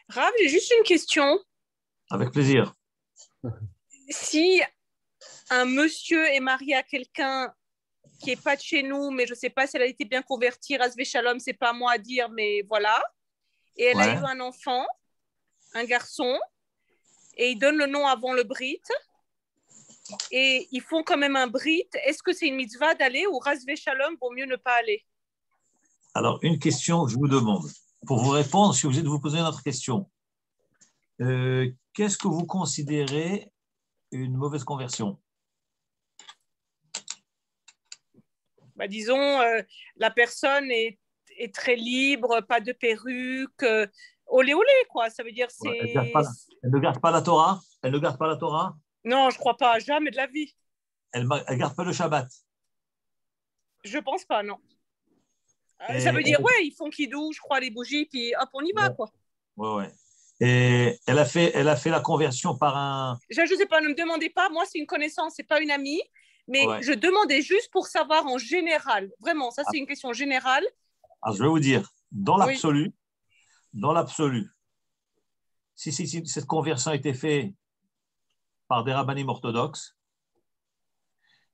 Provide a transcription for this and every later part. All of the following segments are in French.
Rav, j'ai juste une question. Avec plaisir. Si un monsieur est marié à quelqu'un qui n'est pas de chez nous, mais je ne sais pas si elle a été bien convertie, Rasvé Shalom, c'est pas à moi à dire, mais voilà. Et elle a Ouais. eu un enfant, un garçon, et ils donnent le nom avant le brit. Et ils font quand même un brit. Est-ce que c'est une mitzvah d'aller ou Rasvé Shalom, vaut mieux ne pas aller? Alors, une question que je vous demande. Pour vous répondre, je suis obligé de vous poser une autre question. Qu'est-ce que vous considérez une mauvaise conversion? Disons, la personne est très libre, pas de perruque, olé olé, quoi. Ça veut dire Ouais, c'est. elle ne garde pas la Torah. Elle ne garde pas la Torah. Non, je crois pas, jamais de la vie. Elle ne garde pas le Shabbat. Je pense pas, non. Ça Et, veut dire, ouais, ils font kidou, je crois, les bougies, puis hop, on y va, ouais, quoi. ouais. Et elle a fait la conversion par un. Je sais pas, ne me demandez pas, moi, c'est une connaissance, c'est pas une amie, mais Ouais. je demandais juste pour savoir en général. Vraiment, ça, c'est une question générale. Alors, je vais vous dire, Oui. dans l'absolu, si cette conversion a été faite par des rabbinim orthodoxes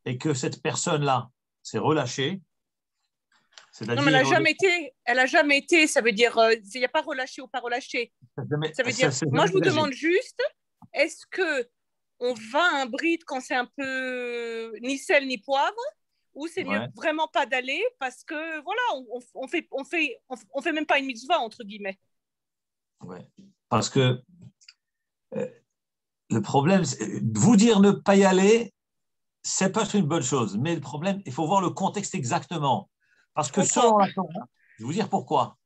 et que cette personne-là s'est relâchée, Non, mais c'est-à-dire, elle a jamais été, ça veut dire, il n'y a pas relâché ou pas relâché. Ça veut dire, elle s'est moi, jamais je vous dégagée. demande juste, est-ce que on va à un bride quand c'est un peu ni sel ni poivre, ou c'est mieux Ouais, vraiment pas d'aller parce que voilà, on fait même pas une mitzvah entre guillemets. ouais. Parce que euh, le problème, vous dire ne pas y aller, c'est pas une bonne chose. Mais le problème, il faut voir le contexte exactement. Parce Je que comprends. selon la Torah, je vais vous dire pourquoi.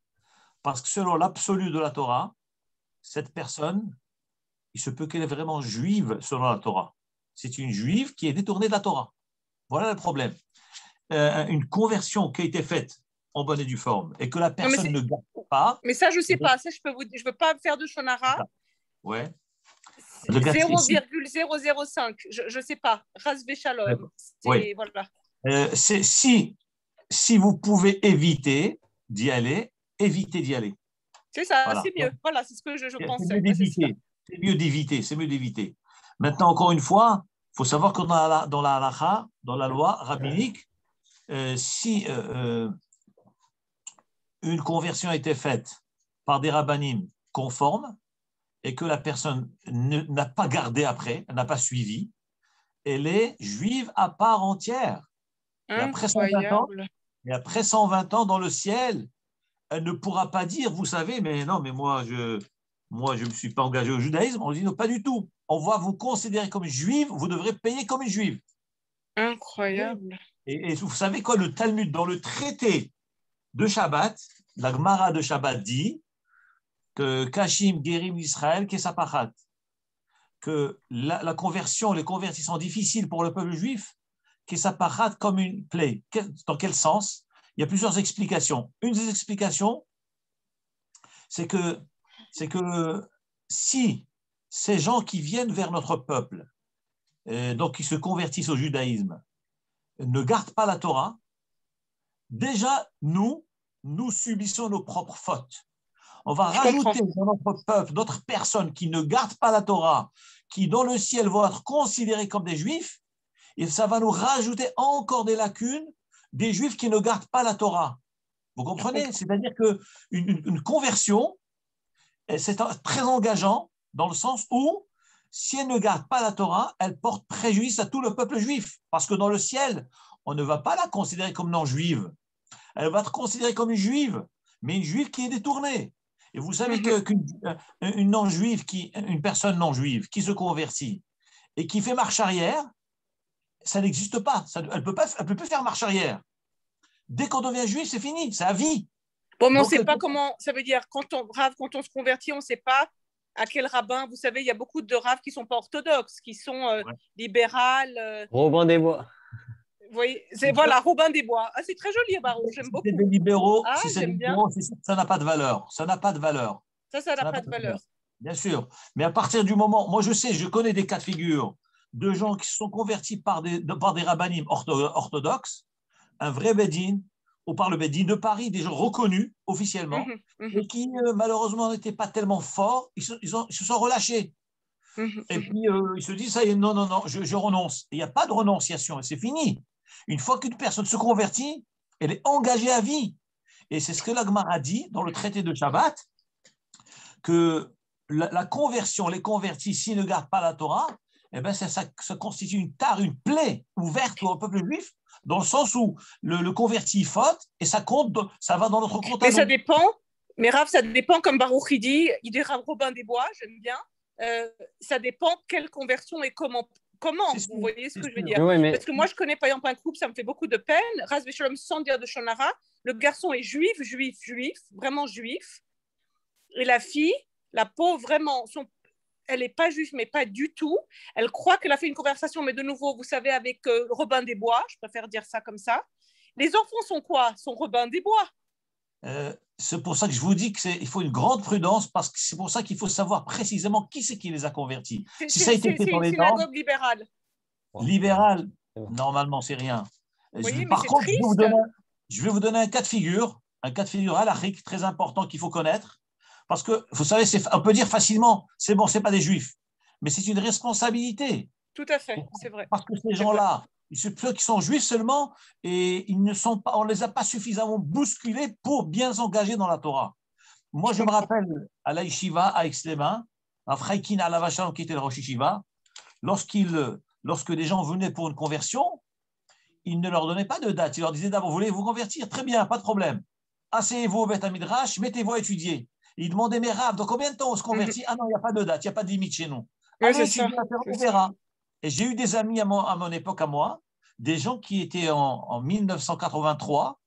Parce que selon l'absolu de la Torah, cette personne, il se peut qu'elle est vraiment juive selon la Torah. C'est une juive qui est détournée de la Torah. Voilà le problème. Une conversion qui a été faite en bonne et due forme et que la Non, personne ne garde pas. mais ça je sais pas. Ça je veux pas faire de shonara. Ouais. Le gars, ici, 0,005. Je sais pas. Rasvé shalom. oui. C'est voilà. Si vous pouvez éviter d'y aller, évitez d'y aller. C'est ça. Voilà. C'est mieux. Voilà, c'est ce que je C'est mieux pensais. Ouais, c'est ça. d'éviter. C'est mieux d'éviter. C'est mieux d'éviter. Maintenant, encore une fois, il faut savoir que dans la halakha, dans la loi rabbinique, si une conversion a été faite par des rabbinim conformes et que la personne n'a pas gardé après, n'a pas suivi, elle est juive à part entière. Et après 120 ans, Incroyable. et après 120 ans dans le ciel, elle ne pourra pas dire, vous savez, mais non, mais moi, je ne me suis pas engagé au judaïsme. On dit non, pas du tout. On va vous considérer comme juive, vous devrez payer comme une juive. Incroyable. Et vous savez quoi, le Talmud, dans le traité de Shabbat, la Gemara de Shabbat dit que Kashim Gerim Israël Kesapachat, que la conversion, les convertis sont difficiles pour le peuple juif, Kesapachat comme une plaie. Dans quel sens? Il y a plusieurs explications. Une des explications, c'est que si ces gens qui viennent vers notre peuple, donc qui se convertissent au judaïsme, ne gardent pas la Torah, déjà, nous subissons nos propres fautes. On va Je comprends. rajouter dans notre peuple d'autres personnes qui ne gardent pas la Torah, qui dans le ciel vont être considérées comme des juifs, et ça va nous rajouter encore des lacunes des juifs qui ne gardent pas la Torah. Vous comprenez? C'est-à-dire qu'une conversion, c'est très engageant dans le sens où, si elle ne garde pas la Torah, elle porte préjudice à tout le peuple juif. Parce que dans le ciel, on ne va pas la considérer comme non-juive. Elle va être considérée comme une juive, mais une juive qui est détournée. Et vous savez qu'une non-juive, une personne non-juive qui se convertit et qui fait marche arrière, ça n'existe pas. Elle ne peut plus faire marche arrière. Dès qu'on devient juif, c'est fini, c'est à vie. Bon, mais on ne Donc, sait pas comment, ça veut dire, quand on se convertit, on ne sait pas à quel rabbin. Vous savez, il y a beaucoup de raves qui ne sont pas orthodoxes, qui sont ouais. libérales. Robin des Bois. Vous voyez, voilà, Robin des Bois. Ah, c'est très joli, Baruch, j'aime Si c'est beaucoup. des libéraux, Ah, si c'est des j'aime bien. libéraux, ça n'a pas de valeur. Ça n'a pas de valeur. Ça n'a Ça n'a pas pas de de valeur. valeur. Bien sûr. Mais à partir du moment, moi je connais des cas de figure de gens qui se sont convertis par des rabbinim orthodoxes, un vrai bédine, ou par le Beddin de Paris, des gens reconnus officiellement, et qui malheureusement n'étaient pas tellement forts, ils se sont relâchés. Et puis ils se disent, ça y est, non, non, non, je renonce. Il n'y a pas de renonciation, c'est fini. Une fois qu'une personne se convertit, elle est engagée à vie. Et c'est ce que l'Agmara dit dans le traité de Shabbat, que la conversion, les convertis, s'ils ne gardent pas la Torah, eh ben ça constitue une tare, une plaie ouverte au peuple juif, dans le sens où le converti faute et ça compte, ça va dans notre compte à Mais nous. ça dépend. Mais Rav, ça dépend, comme Baruch il dit Rav Robin des Bois, j'aime bien. Ça dépend quelle conversion et comment. Vous voyez ce que je veux dire? Oui, mais... Parce que moi, je connais par exemple un couple, ça me fait beaucoup de peine. Ras Veshalom, sans dire de Shonara, le garçon est juif, vraiment juif. Et la fille, la pauvre, vraiment, elle n'est pas juive, mais pas du tout. Elle croit qu'elle a fait une conversation, mais de nouveau, vous savez, avec Robin des Bois, je préfère dire ça comme ça. Les enfants sont quoi? Sont Robin des Bois. C'est pour ça que je vous dis qu'il faut une grande prudence, parce que c'est pour ça qu'il faut savoir précisément qui c'est qui les a convertis. C'est une synagogue libérale. Libérale, normalement, c'est rien. Oui, par contre, je vais vous donner un cas de figure halachique très important qu'il faut connaître, parce que, vous savez, on peut dire facilement, c'est bon, c'est pas des juifs, mais c'est une responsabilité. Tout à fait, c'est vrai. Parce que ces gens-là, ceux qui sont juifs seulement, et ils ne sont pas, on ne les a pas suffisamment bousculés pour bien s'engager dans la Torah. Moi, je me rappelle à la Yeshiva, à Aix-les-Bains, à Fraikin Alavachan, qui était le Rosh Yeshiva, lorsque des gens venaient pour une conversion, ils ne leur donnaient pas de date. Ils leur disaient d'abord, voulez-vous convertir? Très bien, pas de problème. Asseyez-vous au Beth Midrash, mettez-vous à étudier. Ils demandaient, mais Rav, dans combien de temps on se convertit? Ah non, il n'y a pas de date, il n'y a pas de limite chez nous. Oui, on verra. Et j'ai eu des amis à mon époque, à moi, des gens qui étaient en 1983.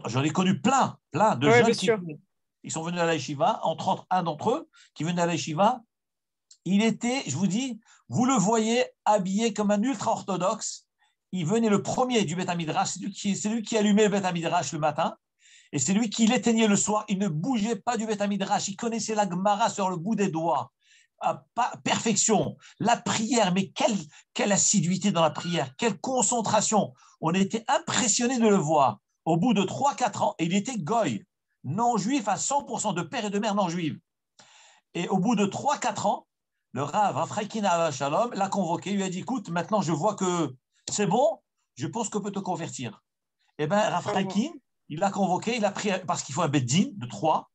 J'en ai connu plein de jeunes ils sont venus à la yeshiva, entre autres un d'entre eux qui venait à la yeshiva. Il était, je vous dis, vous le voyez habillé comme un ultra-orthodoxe. Il venait le premier du Beth Midrash, c'est lui qui allumait le Beth Midrash le matin, et c'est lui qui l'éteignait le soir. Il ne bougeait pas du Beth Midrash, il connaissait la Gemara sur le bout des doigts. Perfection, la prière, mais quelle assiduité dans la prière, quelle concentration. On était impressionnés de le voir. Au bout de 3-4 ans, il était goy, non-juif à 100%, de père et de mère non-juive. Et au bout de 3-4 ans, le Rav Fraikin Shalom l'a convoqué, lui a dit, écoute, maintenant je vois que c'est bon, je pense qu'on peut te convertir. Eh bien, Rav Fraikin, il l'a convoqué, il a pris, parce qu'il faut un beddin de 3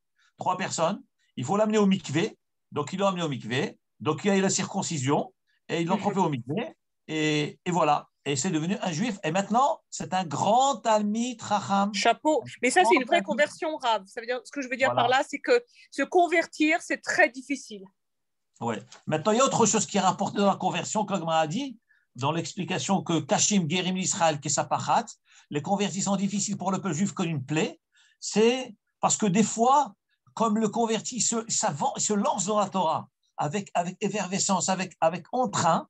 personnes, il faut l'amener au mikvé. Donc, ils l'ont amené au mikvé. Donc, il y a eu la circoncision et ils l'ont trompé au mikvé. Et voilà. Et c'est devenu un juif. Et maintenant, c'est un grand Talmid Chacham. Chapeau. Mais ça, c'est une vraie conversion, Rav. Ça veut dire, ce que je veux dire par là, c'est que se convertir, c'est très difficile. Oui. Maintenant, il y a autre chose qui est rapporté dans la conversion, comme on a dit, dans l'explication que Kashim Gerim l'Israël Kesapachat, les convertis sont difficiles pour le peuple juif comme une plaie. C'est parce que des fois, comme le converti se lance dans la Torah avec effervescence, avec entrain,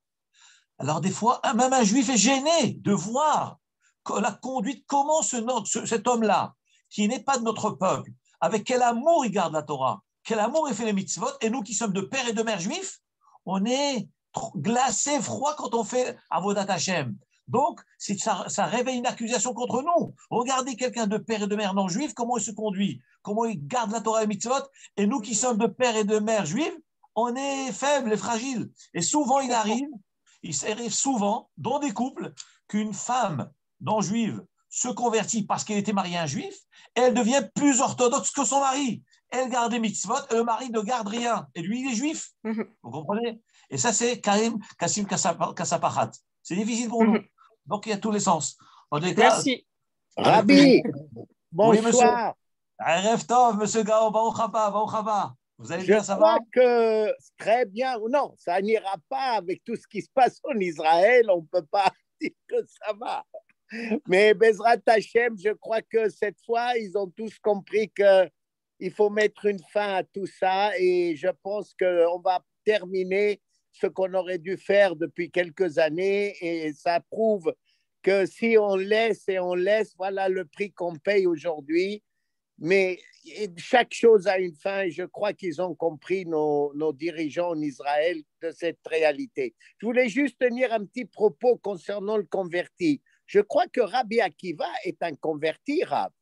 alors des fois, même un juif est gêné de voir la conduite, comment cet homme-là, qui n'est pas de notre peuple, avec quel amour il garde la Torah, quel amour il fait les mitzvot, et nous qui sommes de père et de mère juifs, on est glacé, froid quand on fait Avodat Hashem. Donc, ça réveille une accusation contre nous. Regardez quelqu'un de père et de mère non juif, comment il se conduit, comment il garde la Torah et les mitzvot, et nous qui sommes de père et de mère juifs, on est faibles et fragiles. Et souvent, il arrive souvent dans des couples qu'une femme non juive se convertit parce qu'elle était mariée à un juif, et elle devient plus orthodoxe que son mari. Elle garde les mitzvot et le mari ne garde rien. Et lui, il est juif. Vous comprenez? Et ça, c'est Kassim Kassapachat. C'est difficile pour nous. Donc, il y a tous les sens. Merci. Rabbi, bonsoir. Erev Tov, monsieur Gao, Baruch haba. Vous allez bien, ça va? Je crois que très bien. Non, ça n'ira pas avec tout ce qui se passe en Israël. On ne peut pas dire que ça va. Mais Bezrat Hashem, je crois que cette fois, ils ont tous compris qu'il faut mettre une fin à tout ça. Et je pense qu'on va terminer ce qu'on aurait dû faire depuis quelques années, et ça prouve que si on laisse et on laisse, voilà le prix qu'on paye aujourd'hui. Mais chaque chose a une fin, et je crois qu'ils ont compris, nos dirigeants en Israël, de cette réalité. Je voulais juste tenir un petit propos concernant le converti. Je crois que Rabbi Akiva est un converti, Rab.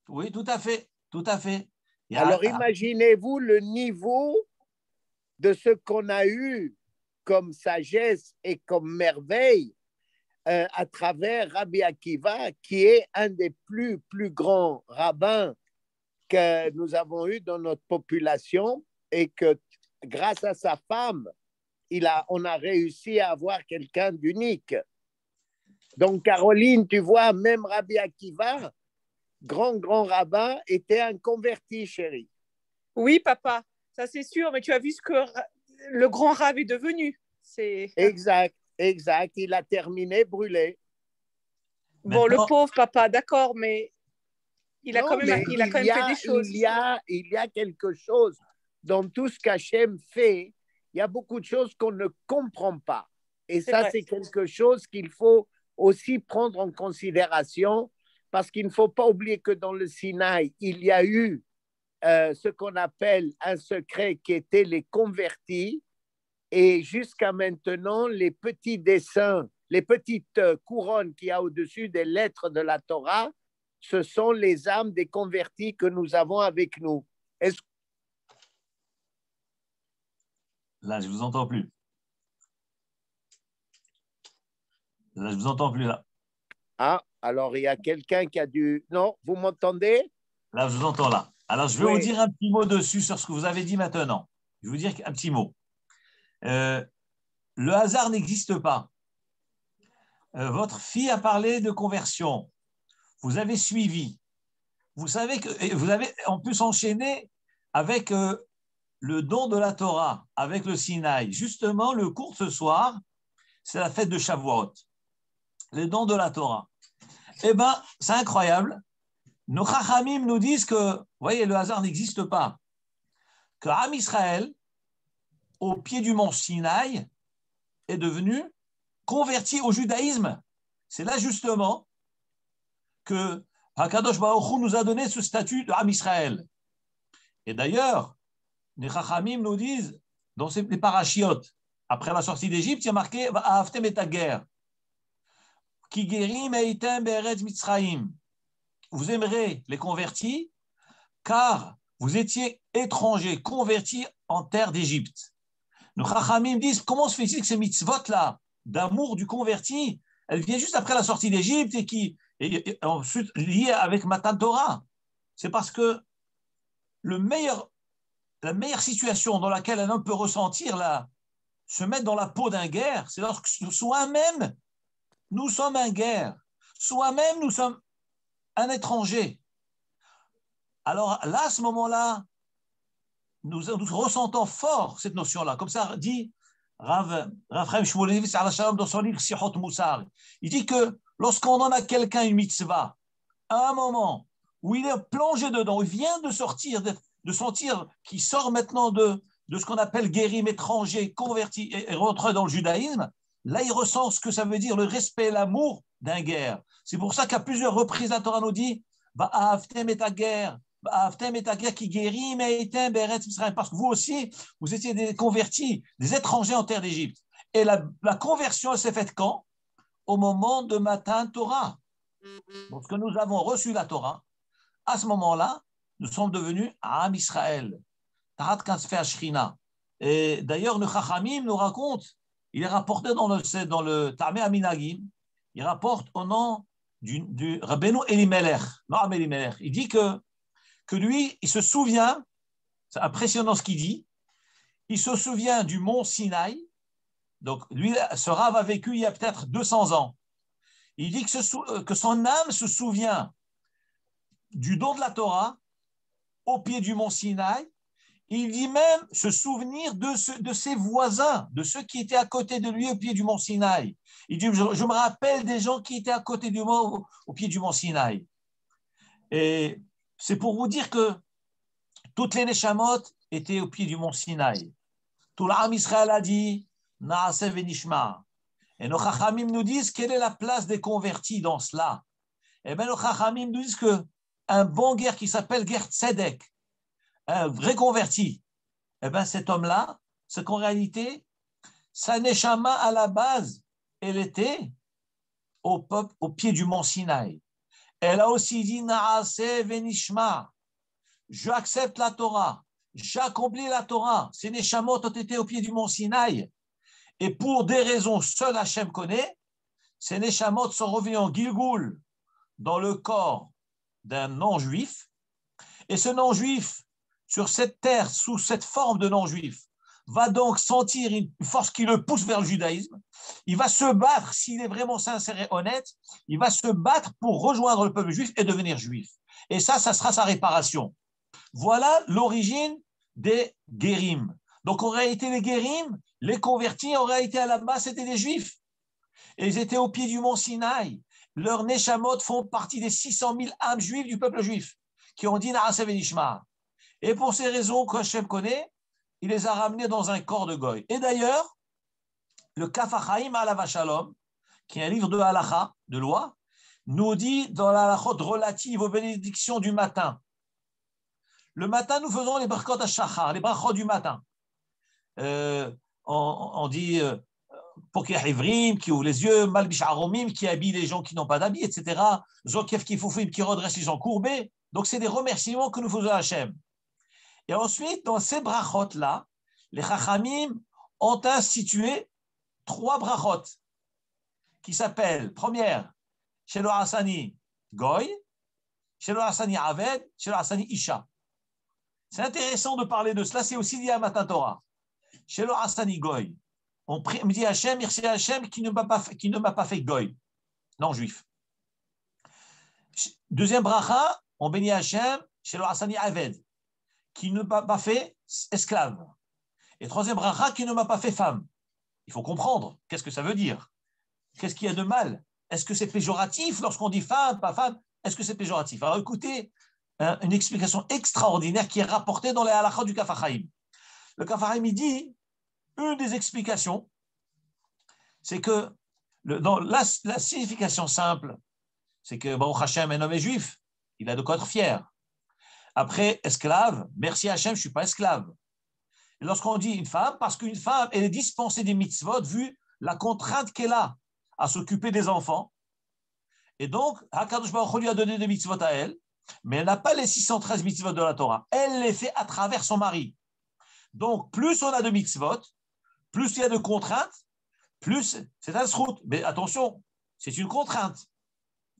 Oui, tout à fait, tout à fait. Alors imaginez-vous le niveau de ce qu'on a eu comme sagesse et comme merveille à travers Rabbi Akiva, qui est un des plus grands rabbins que nous avons eu dans notre population et que grâce à sa femme, on a réussi à avoir quelqu'un d'unique. Donc, Caroline, tu vois, même Rabbi Akiva, grand rabbin, était un converti, chérie. Oui, papa, ça c'est sûr, mais tu as vu ce que le grand rab est devenu. Exact. Il a terminé brûlé. Bon, le pauvre papa, d'accord, mais il a quand même fait des choses. Il y a quelque chose dans tout ce qu'Hachem fait. Il y a beaucoup de choses qu'on ne comprend pas. Et ça, c'est quelque chose qu'il faut aussi prendre en considération, parce qu'il ne faut pas oublier que dans le Sinaï, il y a eu ce qu'on appelle un secret qui était les convertis, et jusqu'à maintenant, les petits dessins, les petites couronnes qu'il y a au-dessus des lettres de la Torah, ce sont les âmes des convertis que nous avons avec nous. Là, je ne vous entends plus. Là, je ne vous entends plus, là. Ah, alors il y a quelqu'un qui a dû... Non, vous m'entendez? Là, je vous entends, là. Alors, je vais vous dire un petit mot dessus sur ce que vous avez dit maintenant. Je vais vous dire un petit mot. Le hasard n'existe pas. Votre fille a parlé de conversion. Vous avez suivi. Vous savez que vous avez en plus enchaîné avec le don de la Torah, avec le Sinaï. Justement, le cours de ce soir, c'est la fête de Shavuot, le don de la Torah. Eh bien, c'est incroyable. Nos Chachamim nous disent que, vous voyez, le hasard n'existe pas. Que Am Israël, au pied du mont Sinaï, est devenu converti au judaïsme. C'est là justement que Hakadosh Baruch Hu nous a donné ce statut de Am Israël. Et d'ailleurs, les Chachamim nous disent, dans les parachiotes, après la sortie d'Égypte, il y a marqué Va'aftem et Tager. Ki gerim eitem be'eretz Mitzrayim. Vous aimerez les convertis, car vous étiez étrangers, convertis en terre d'Égypte. Nos Chachamim disent, comment se fait-il que ces mitzvot-là, d'amour du converti, elles viennent juste après la sortie d'Égypte et qui est ensuite liées avec Matan Torah? C'est parce que la meilleure situation dans laquelle un homme peut ressentir, se mettre dans la peau d'un guerre, c'est lorsque soi-même, nous sommes un guerre. Soi-même, nous sommes un étranger. Alors là, à ce moment-là, nous ressentons fort cette notion-là. Comme ça dit Rav Chaim Shmulevitz dans son livre Sichot Moussar. Il dit que lorsqu'on en a quelqu'un une mitzvah, à un moment où il est plongé dedans, il vient de sortir, de sentir qu'il sort maintenant de ce qu'on appelle guérim, étranger, converti et rentré dans le judaïsme, là il ressent ce que ça veut dire le respect et l'amour d'un guerre. C'est pour ça qu'à plusieurs reprises la Torah nous dit Va'aftem et Tager, Va'aftem et Tager qui guérit, parce que vous aussi, vous étiez des convertis, des étrangers en terre d'Égypte. Et la conversion, elle s'est faite quand? Au moment de Matan Torah. Lorsque nous avons reçu la Torah, à ce moment-là, nous sommes devenus Am Israël. Tarat Kansfe Ashrina. Et d'ailleurs, le Chachamim nous raconte, il est rapporté dans le Tameh Aminagim, il rapporte au nom du Rabbeinu Elimelech, non Elimelech. Il dit que lui, il se souvient, c'est impressionnant ce qu'il dit, il se souvient du mont Sinaï. Donc, lui, ce Rav a vécu il y a peut-être 200 ans. Il dit que son âme se souvient du don de la Torah au pied du mont Sinaï. Il dit même se souvenir de ses voisins, de ceux qui étaient à côté de lui au pied du mont Sinaï. Il dit, je me rappelle des gens qui étaient à côté du mont, au pied du mont Sinaï. Et c'est pour vous dire que toutes les Neshamot étaient au pied du mont Sinaï. Tout l'Am Israël a dit, Naaseh venishma. Et nos Chachamim nous disent quelle est la place des convertis dans cela. Et bien nos Chachamim nous disent qu'un bon guerre qui s'appelle Ger Tzedek, un vrai converti, et bien cet homme-là, c'est qu'en réalité, sa Neshama à la base, elle était au peuple au pied du mont Sinaï. Elle a aussi dit Naase venishma. J'accepte la Torah, j'accomplis la Torah. Ces Neshamot ont été au pied du mont Sinaï. Et pour des raisons seul Hachem connaît, ces Neshamot sont revenus en Gilgoul dans le corps d'un non-juif. Et ce non-juif, sur cette terre, sous cette forme de non-juif, va donc sentir une force qui le pousse vers le judaïsme. Il va se battre, s'il est vraiment sincère et honnête, il va se battre pour rejoindre le peuple juif et devenir juif. Et ça sera sa réparation. Voilà l'origine des guérim. Donc en réalité, les guérim, les convertis, en réalité à la base, c'était des juifs. Et ils étaient au pied du mont Sinaï. Leurs neshamot font partie des 600 000 âmes juives du peuple juif qui ont dit Na'aseh venishma. Et pour ces raisons que Hachem connaît, il les a ramenés dans un corps de goy. Et d'ailleurs, le Kaf HaChaim Alav Shalom, qui est un livre de halacha, de loi, nous dit dans la halachot relative aux bénédictions du matin. Le matin, nous faisons les brachot ha-shachar, les brachot du matin. On dit Pokeh Ivrim, qui ouvre les yeux, Malbish Aromim, qui habille les gens qui n'ont pas d'habits, etc. Zokef Kifoufim, qui redresse les gens courbés. Donc, c'est des remerciements que nous faisons à Hachem. Et ensuite, dans ces brachot-là, les Chachamim ont institué 3 brachot qui s'appellent, première, Shelo Hassani Goy, Shelo Hassani Aved, Shelo Hassani Isha. C'est intéressant de parler de cela, c'est aussi lié à Matan Torah. Shelo Hassani Goy. On me dit Hachem, merci à Hachem qui ne m'a pas fait Goy, non juif. Deuxième bracha, on bénit Hachem, Shelo Hassani Aved, qui ne m'a pas fait esclave. Et troisième bracha, qui ne m'a pas fait femme. Il faut comprendre, qu'est-ce que ça veut dire? Qu'est-ce qu'il y a de mal? Est-ce que c'est péjoratif lorsqu'on dit femme, pas femme? Est-ce que c'est péjoratif? Alors écoutez, une explication extraordinaire qui est rapportée dans les halachot du Kaf HaChaim. Le Kaf HaChaim, il dit, une des explications, c'est que dans la signification simple, c'est que Baruch Hashem, un homme est juif, il a de quoi être fier. Après, esclave, merci Hachem, je ne suis pas esclave. Et lorsqu'on dit une femme, parce qu'une femme, elle est dispensée des mitzvot vu la contrainte qu'elle a à s'occuper des enfants. Et donc, HaKadosh Baruch Hu lui a donné des mitzvot à elle, mais elle n'a pas les 613 mitzvot de la Torah. Elle les fait à travers son mari. Donc, plus on a de mitzvot, plus il y a de contraintes, plus c'est un srout. Mais attention, c'est une contrainte.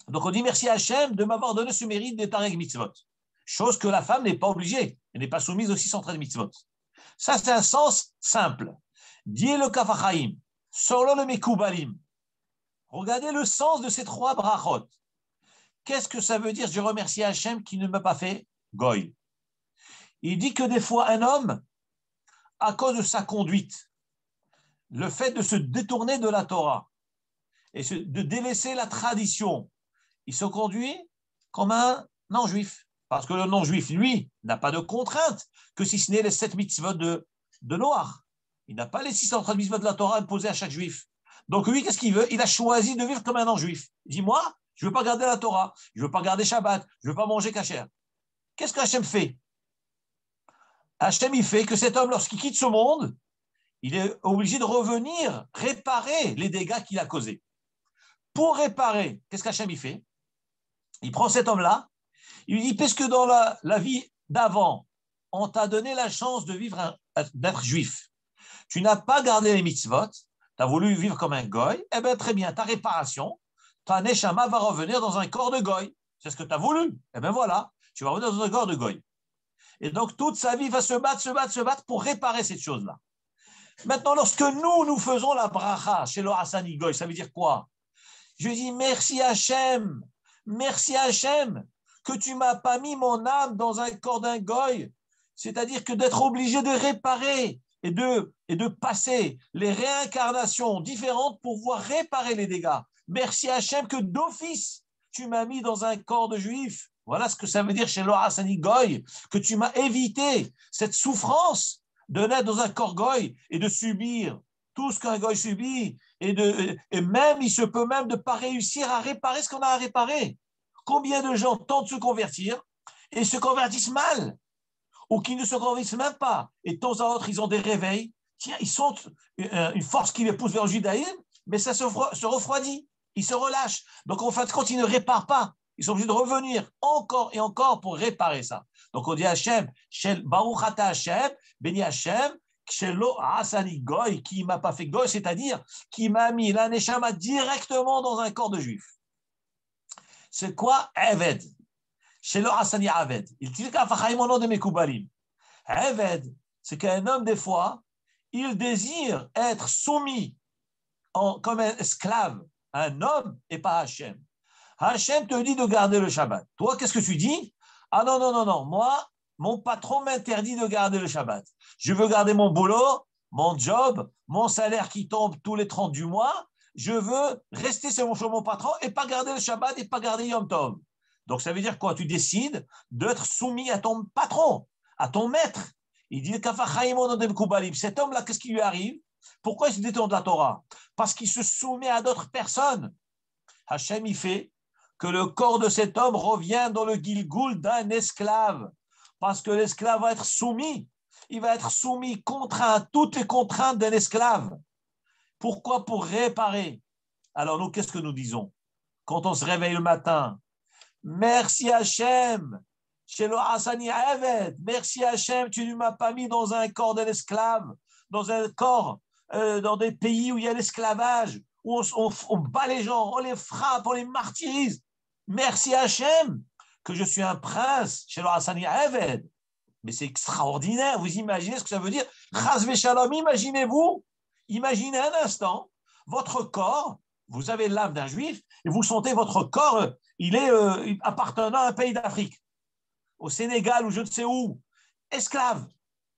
Donc, on dit merci à Hachem de m'avoir donné ce mérite des Tarek mitzvot. Chose que la femme n'est pas obligée. Elle n'est pas soumise aux 613 mitzvot. Ça, c'est un sens simple. Dit le Kaf HaChaim, solo le Mekoubalim. Regardez le sens de ces 3 brachot. Qu'est-ce que ça veut dire? Je remercie Hachem qui ne m'a pas fait goy. Il dit que des fois, un homme, à cause de sa conduite, le fait de se détourner de la Torah et de délaisser la tradition, il se conduit comme un non-juif. Parce que le non-juif, lui, n'a pas de contrainte que si ce n'est les 7 mitzvot de Noach. Il n'a pas les 630 mitzvot de la Torah imposés à chaque juif. Donc lui, qu'est-ce qu'il veut? Il a choisi de vivre comme un non-juif. Il dit, moi, je ne veux pas garder la Torah, je ne veux pas garder Shabbat, je ne veux pas manger kasher. Qu'est-ce que Hachem fait? Hachem, il fait que cet homme, lorsqu'il quitte ce monde, il est obligé de revenir réparer les dégâts qu'il a causés. Pour réparer, qu'est-ce qu'Hachem il fait? Il prend cet homme-là, il lui dit, puisque dans la vie d'avant, on t'a donné la chance de vivre, d'être juif, tu n'as pas gardé les mitzvot, tu as voulu vivre comme un goy, eh bien très bien, ta réparation, ta neshama va revenir dans un corps de goy. C'est ce que tu as voulu. Eh bien voilà, tu vas revenir dans un corps de goy. Et donc toute sa vie va se battre pour réparer cette chose-là. Maintenant, lorsque nous faisons la bracha chez le Hassani Goy, ça veut dire quoi? Je dis merci Hachem, que tu ne m'as pas mis mon âme dans un corps d'un goy, c'est-à-dire que d'être obligé de réparer et de passer les réincarnations différentes pour pouvoir réparer les dégâts. Merci Hachem que d'office, tu m'as mis dans un corps de juif. Voilà ce que ça veut dire chez le Hassani Goy, que tu m'as évité cette souffrance de naître dans un corps goy et de subir tout ce qu'un goy subit et même, il se peut même de ne pas réussir à réparer ce qu'on a à réparer. Combien de gens tentent de se convertir et se convertissent mal ou qui ne se convertissent même pas et de temps à autre ils ont des réveils, tiens, ils sont une force qui les pousse vers le judaïsme, mais ça se refroidit. Ils se relâchent. Donc, en fin de compte, ils ne réparent pas. Ils sont obligés de revenir encore et encore pour réparer ça. Donc, on dit Hachem, Baruch Ata Hachem, béni Hachem, Shelo Asani Goy, qui m'a pas fait Goy, c'est-à-dire qui m'a mis la Neshama directement dans un corps de juif. C'est quoi Eved? Shelo Asani Aved. Il dit qu'Afachaim au nom de Mekoubalim. Eved, c'est qu'un homme, des fois, il désire être soumis comme un esclave, un homme et pas Hachem. Hachem te dit de garder le Shabbat. Toi, qu'est-ce que tu dis? Ah non, non, non, non. Moi, mon patron m'interdit de garder le Shabbat. Je veux garder mon boulot, mon job, mon salaire qui tombe tous les 30 du mois. Je veux rester sur mon patron et pas garder le Shabbat et pas garder Yom Tov. Donc, ça veut dire quoi? Tu décides d'être soumis à ton patron, à ton maître. Il dit cet homme-là, qu'est-ce qui lui arrive? Pourquoi il se détourne de la Torah? Parce qu'il se soumet à d'autres personnes. Hachem, il fait que le corps de cet homme revient dans le Gilgul d'un esclave. Parce que l'esclave va être soumis. Il va être soumis, contraint à toutes les contraintes d'un esclave. Pourquoi? Pour réparer. Alors nous, qu'est-ce que nous disons quand on se réveille le matin? Merci Hachem. Shelo Asani Eved. Merci Hachem, tu ne m'as pas mis dans un corps d'un esclave, dans un corps, dans des pays où il y a l'esclavage, où on bat les gens, on les frappe, on les martyrise. Merci Hachem que je suis un prince, Shelo Asani Eved. Mais c'est extraordinaire, vous imaginez ce que ça veut dire? Chas v'shalom, imaginez un instant, votre corps, vous avez l'âme d'un juif, et vous sentez votre corps, il est appartenant à un pays d'Afrique, au Sénégal ou je ne sais où, esclave.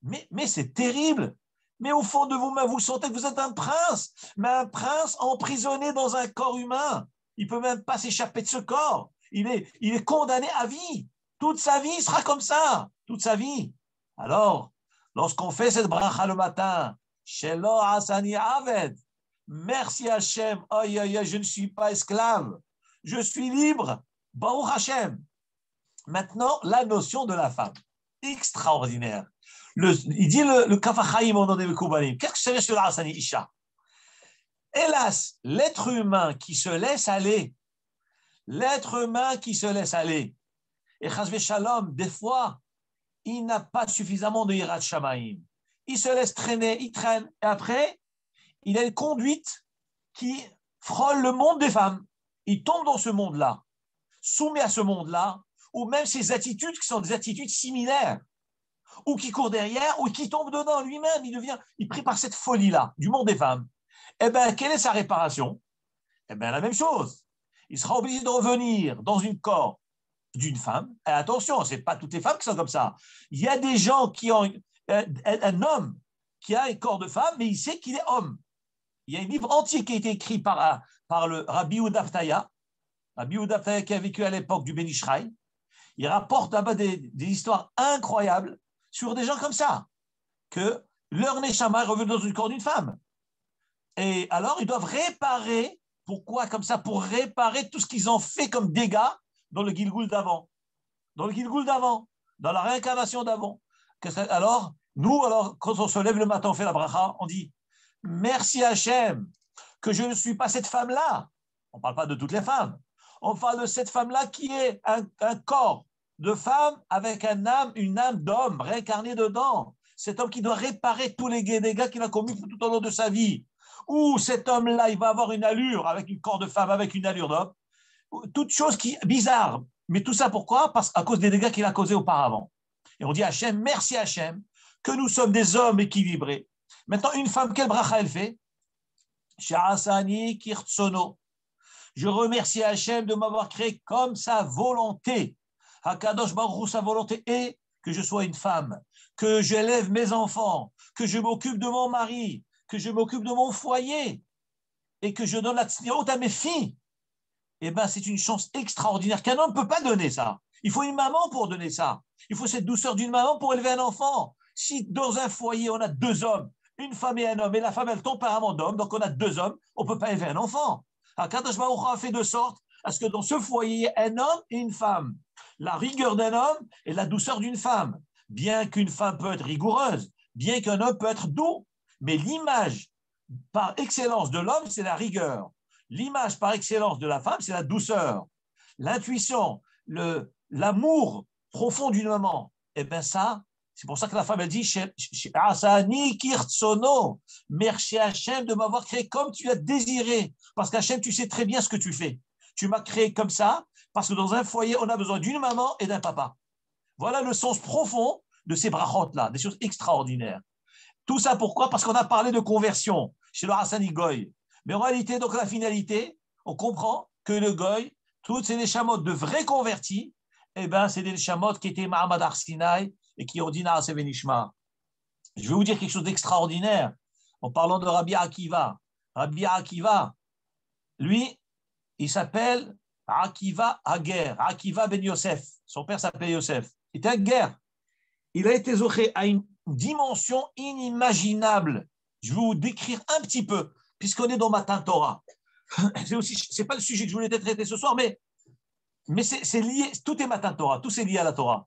Mais c'est terrible. Mais au fond de vous-même, vous sentez que vous êtes un prince, mais un prince emprisonné dans un corps humain. Il ne peut même pas s'échapper de ce corps. Il est condamné à vie. Toute sa vie, il sera comme ça. Toute sa vie. Alors, lorsqu'on fait cette bracha le matin, Shelo Asani Aved, merci Hachem, je ne suis pas esclave, je suis libre, Baruch Hachem. Maintenant, la notion de la femme, extraordinaire. Il dit le Kafachaim au nom des Mekoubalim. Qu'est-ce que c'est sur la Asani Isha? Hélas, l'être humain qui se laisse aller, et Chas v'Shalom, des fois, il n'a pas suffisamment de Yirat Shamaim. Il se laisse traîner, il traîne, et après, il a une conduite qui frôle le monde des femmes. Il tombe dans ce monde-là, soumis à ce monde-là, ou même ses attitudes qui sont des attitudes similaires, ou qui court derrière, ou qui tombe dedans lui-même, il prie par cette folie-là, du monde des femmes. Eh bien, quelle est sa réparation? Eh bien, la même chose. Il sera obligé de revenir dans un corps d'une femme. Et attention, ce n'est pas toutes les femmes qui sont comme ça. Il y a des gens qui ont un homme qui a un corps de femme, mais il sait qu'il est homme. Il y a un livre entier qui a été écrit par le Rabbi Yehuda Ptaya. Rabbi Yehuda Ptaya qui a vécu à l'époque du Ben Ishraï. Il rapporte là-bas des histoires incroyables sur des gens comme ça, que leur neshama est revenu dans le corps d'une femme. Et alors, ils doivent réparer. Pourquoi comme ça? Pour réparer tout ce qu'ils ont fait comme dégâts dans le Gilgul d'avant. Dans la réincarnation d'avant. Alors, quand on se lève le matin, on fait la bracha, on dit merci Hachem que je ne suis pas cette femme-là. On ne parle pas de toutes les femmes. On parle de cette femme-là qui est un corps de femme avec une âme d'homme réincarnée dedans. Cet homme qui doit réparer tous les dégâts qu'il a commis tout au long de sa vie. Ou cet homme-là, il va avoir une allure avec un corps de femme, avec une allure d'homme. Toute chose qui est bizarre. Mais tout ça pourquoi? À cause des dégâts qu'il a causés auparavant. Et on dit Hachem, merci Hachem, que nous sommes des hommes équilibrés. Maintenant, une femme, quelle bracha elle fait? Sha'asani kirtsono. Je remercie Hachem de m'avoir créé comme sa volonté. Hakadosh Baruch Hu, sa volonté est que je sois une femme, que j'élève mes enfants, que je m'occupe de mon mari, que je m'occupe de mon foyer et que je donne la tzniut à mes filles. Eh bien, c'est une chance extraordinaire qu'un homme ne peut pas donner ça. Il faut une maman pour donner ça. Il faut cette douceur d'une maman pour élever un enfant. Si dans un foyer, on a deux hommes, une femme et un homme, et la femme a le tempérament d'homme, donc on a deux hommes, on ne peut pas élever un enfant. Akadosh Baruch Hu a fait de sorte à ce que dans ce foyer, il y ait un homme et une femme. La rigueur d'un homme et la douceur d'une femme. Bien qu'une femme peut être rigoureuse, bien qu'un homme peut être doux, mais l'image par excellence de l'homme, c'est la rigueur. L'image par excellence de la femme, c'est la douceur, l'intuition, l'amour profond d'une maman. Eh bien ça, c'est pour ça que la femme, elle dit Asani kirtsono, merci Hachem de m'avoir créé comme tu as désiré. Parce qu'Hachem, tu sais très bien ce que tu fais. Tu m'as créé comme ça, parce que dans un foyer, on a besoin d'une maman et d'un papa. Voilà le sens profond de ces brachot-là, des choses extraordinaires. Tout ça pourquoi? Parce qu'on a parlé de conversion chez le Hassani Goy. Mais en réalité, donc la finalité, on comprend que le Goy, toutes ces neshamot de vrais convertis, eh ben, c'est des neshamot qui étaient Mahamad Arsinaï et qui ont dit Naaseh Venishma. Je vais vous dire quelque chose d'extraordinaire en parlant de Rabbi Akiva. Rabbi Akiva, lui, il s'appelle Akiva Hager, Akiva ben Yosef. Son père s'appelait Yosef. Il était Hager. Il a été zoché à une dimension inimaginable. Je vais vous décrire un petit peu, puisqu'on est dans Matan Torah. C'est pas le sujet que je voulais traiter ce soir, mais c'est lié, tout est Matan Torah, tout c'est lié à la Torah.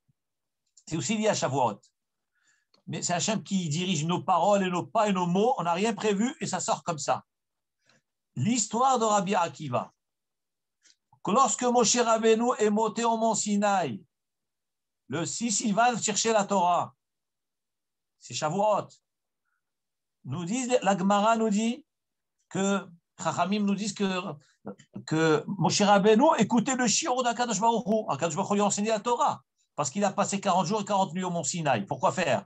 C'est aussi lié à Shavuot. Mais c'est Hachem qui dirige nos paroles et nos pas et nos mots. On n'a rien prévu et ça sort comme ça. L'histoire de Rabbi Akiva. Que lorsque Moshe Rabbeinu est monté au mont Sinaï, le 6, il va chercher la Torah. C'est Shavuot. La Gemara nous dit que Chachamim nous disent que Moshe Rabbeinu écoutait le shiur d'Akadosh Baruch Hu. Akadosh Baruch Hu lui a enseigné la Torah parce qu'il a passé 40 jours et 40 nuits au mont Sinaï. Pourquoi faire?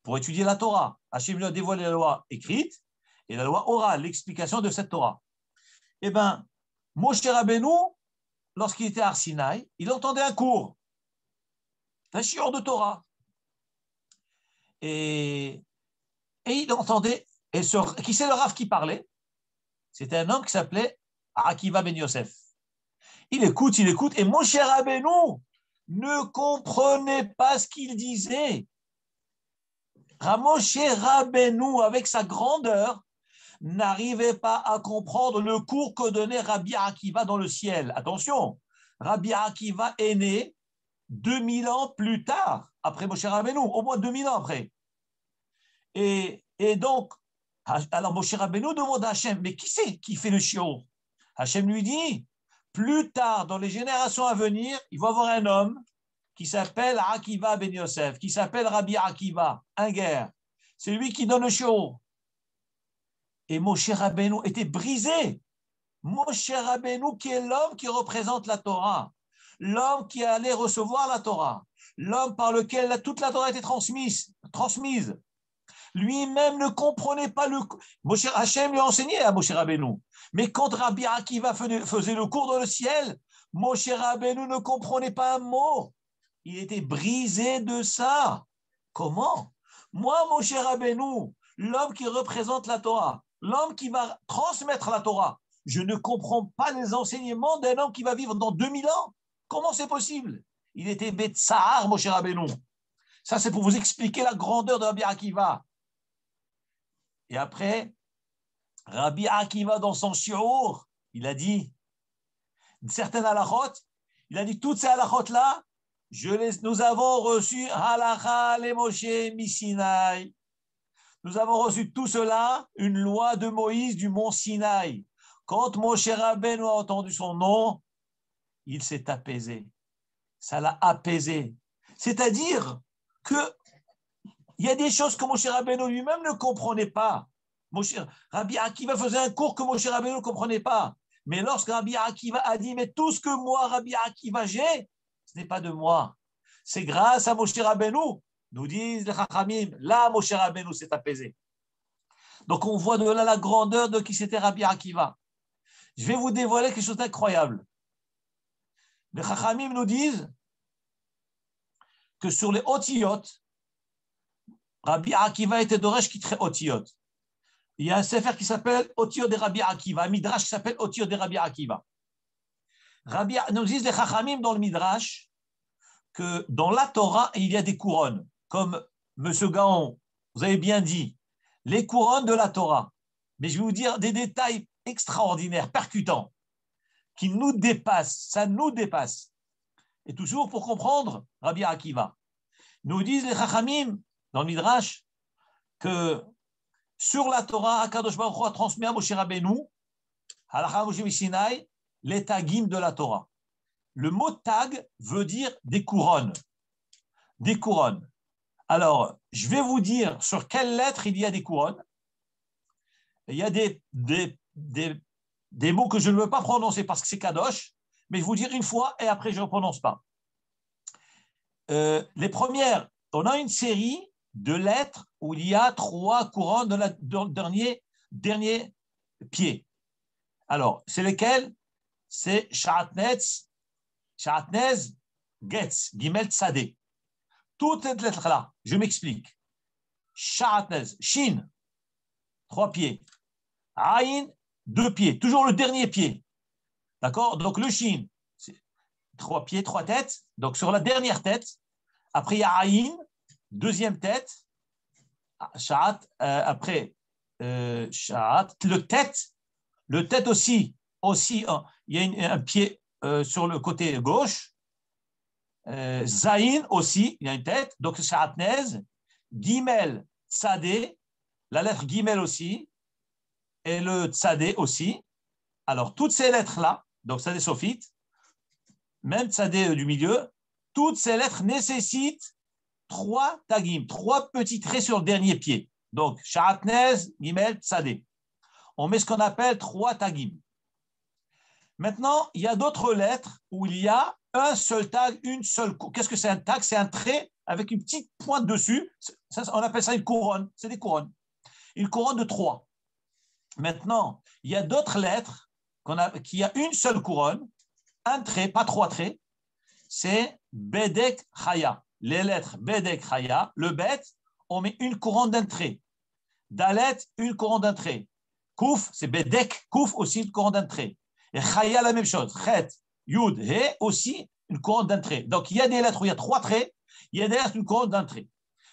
Pour étudier la Torah. Hachem lui a dévoilé la loi écrite et la loi orale, l'explication de cette Torah. Eh bien, Moshe Rabbeinu, lorsqu'il était à Sinaï, il entendait un cours, un shiur de Torah. Et il entendait, qui c'est le Rav qui parlait? C'était un homme qui s'appelait Akiva ben Yosef. Il écoute, et Moshe Rabbeinu ne comprenait pas ce qu'il disait. Moshe Rabbeinu, avec sa grandeur, n'arrivait pas à comprendre le cours que donnait Rabbi Akiva dans le ciel. Attention, Rabbi Akiva est né 2000 ans plus tard, après Moshe Rabbeinu, au moins 2000 ans après. Et donc, alors Moshe Rabbeinu demande à Hachem, mais qui c'est qui fait le shiur? Hachem lui dit, plus tard, dans les générations à venir, il va y avoir un homme qui s'appelle Akiva ben Yosef, qui s'appelle Rabbi Akiva, un guerre. C'est lui qui donne le shiur. Et Moshe Rabbeinu était brisé. Moshe Rabbeinu qui est l'homme qui représente la Torah, l'homme qui allait recevoir la Torah, l'homme par lequel toute la Torah a été transmise. Lui-même ne comprenait pas le cours. Hachem lui a enseigné à Moshe Rabbeinu. Mais quand Rabbi Akiva faisait le cours dans le ciel, Moshe Rabbeinu ne comprenait pas un mot. Il était brisé de ça. Comment? Moi, Moshe Rabbeinu, l'homme qui représente la Torah, l'homme qui va transmettre la Torah, je ne comprends pas les enseignements d'un homme qui va vivre dans 2000 ans. Comment c'est possible? Il était Betsahar, Moshe Rabbeinu. Ça, c'est pour vous expliquer la grandeur de Rabbi Akiva. Et après, Rabbi Akiva, dans son shiur, il a dit certaines halachot, il a dit toutes ces halachot-là, nous avons reçu halacha le Moshe Misinaï. Nous avons reçu tout cela, une loi de Moïse du mont Sinaï. Quand Moshe Rabbeinu a entendu son nom, il s'est apaisé. Ça l'a apaisé. C'est-à-dire que il y a des choses que Moshe Rabbeinu lui-même ne comprenait pas. Rabbi Akiva faisait un cours que Moshe Rabbeinu ne comprenait pas. Mais lorsque Rabbi Akiva a dit, mais tout ce que moi, Rabbi Akiva, j'ai, ce n'est pas de moi. C'est grâce à Moshe Rabbeinu, nous disent les Chachamim, là, Moshe Rabbeinu s'est apaisé. Donc, on voit de là la grandeur de qui c'était Rabbi Akiva. Je vais vous dévoiler quelque chose d'incroyable. Les Chachamim nous disent que sur les Otiyot, Rabbi Akiva était d'Oresh qui très Otiyot. Il y a un sefer qui s'appelle Otiyot de Rabbi Akiva, un midrash qui s'appelle Otiyot de Rabbi Akiva. Nous disent les Chachamim dans le midrash que dans la Torah, il y a des couronnes. Comme M. Gaon, vous avez bien dit, les couronnes de la Torah. Mais je vais vous dire des détails extraordinaires, percutants, qui nous dépassent, ça nous dépasse. Et toujours pour comprendre Rabbi Akiva. Nous disent les Chachamim dans le Midrash que sur la Torah, Akadosh Baruch Hu a transmis à Moshe Rabbeinu Halakha Moshe Sinai, les tagim de la Torah. Le mot tag veut dire des couronnes. Des couronnes. Alors, je vais vous dire sur quelle lettre il y a des couronnes. Il y a des mots que je ne veux pas prononcer parce que c'est kadosh, mais je vais vous dire une fois et après je ne prononce pas. Les premières, on a une série de lettres où il y a 3 couronnes dans le dernier pied. Alors, c'est lesquelles? C'est Sha'atnez, Getz, Gimel, Tzadé. Toutes ces lettres-là, je m'explique. Sha'atnez, Shin, 3 pieds. Aïn, 2 pieds, toujours le dernier pied. D'accord? Donc le Shin, c'est 3 pieds, 3 têtes. Donc sur la dernière tête, après il y a Aïn, deuxième tête. Sha'at, après Sha'at, le tête aussi il y a un pied sur le côté gauche. Zaïn aussi, il y a une tête. Donc Sha'atnez, Gimel, Tzadé, la lettre Gimel aussi, et le Tzadé aussi. Alors, toutes ces lettres-là, donc Tzadé Sophite, même Tzadé du milieu, toutes ces lettres nécessitent 3 tagim, 3 petits traits sur le dernier pied. Donc, Sha'atnez, Gimel, Tzadé. On met ce qu'on appelle 3 tagim. Maintenant, il y a d'autres lettres où il y a un seul tag, une seule. Qu'est-ce que c'est un tag? C'est un trait avec une petite pointe dessus. On appelle ça une couronne. C'est des couronnes. Une couronne de 3. Maintenant, il y a d'autres lettres qui a une seule couronne, un trait, pas 3 traits. C'est Bedek Chaya. Les lettres Bedek Chaya, le Bet, on met une couronne d'un trait. Dalet, une couronne d'un trait. Kouf, c'est Bedek, Kouf aussi une couronne d'un trait. Et Chaya, la même chose. Chet, Yud, He, aussi une couronne d'un trait. Donc, il y a des lettres où il y a 3 traits, il y a des lettres une couronne d'un trait.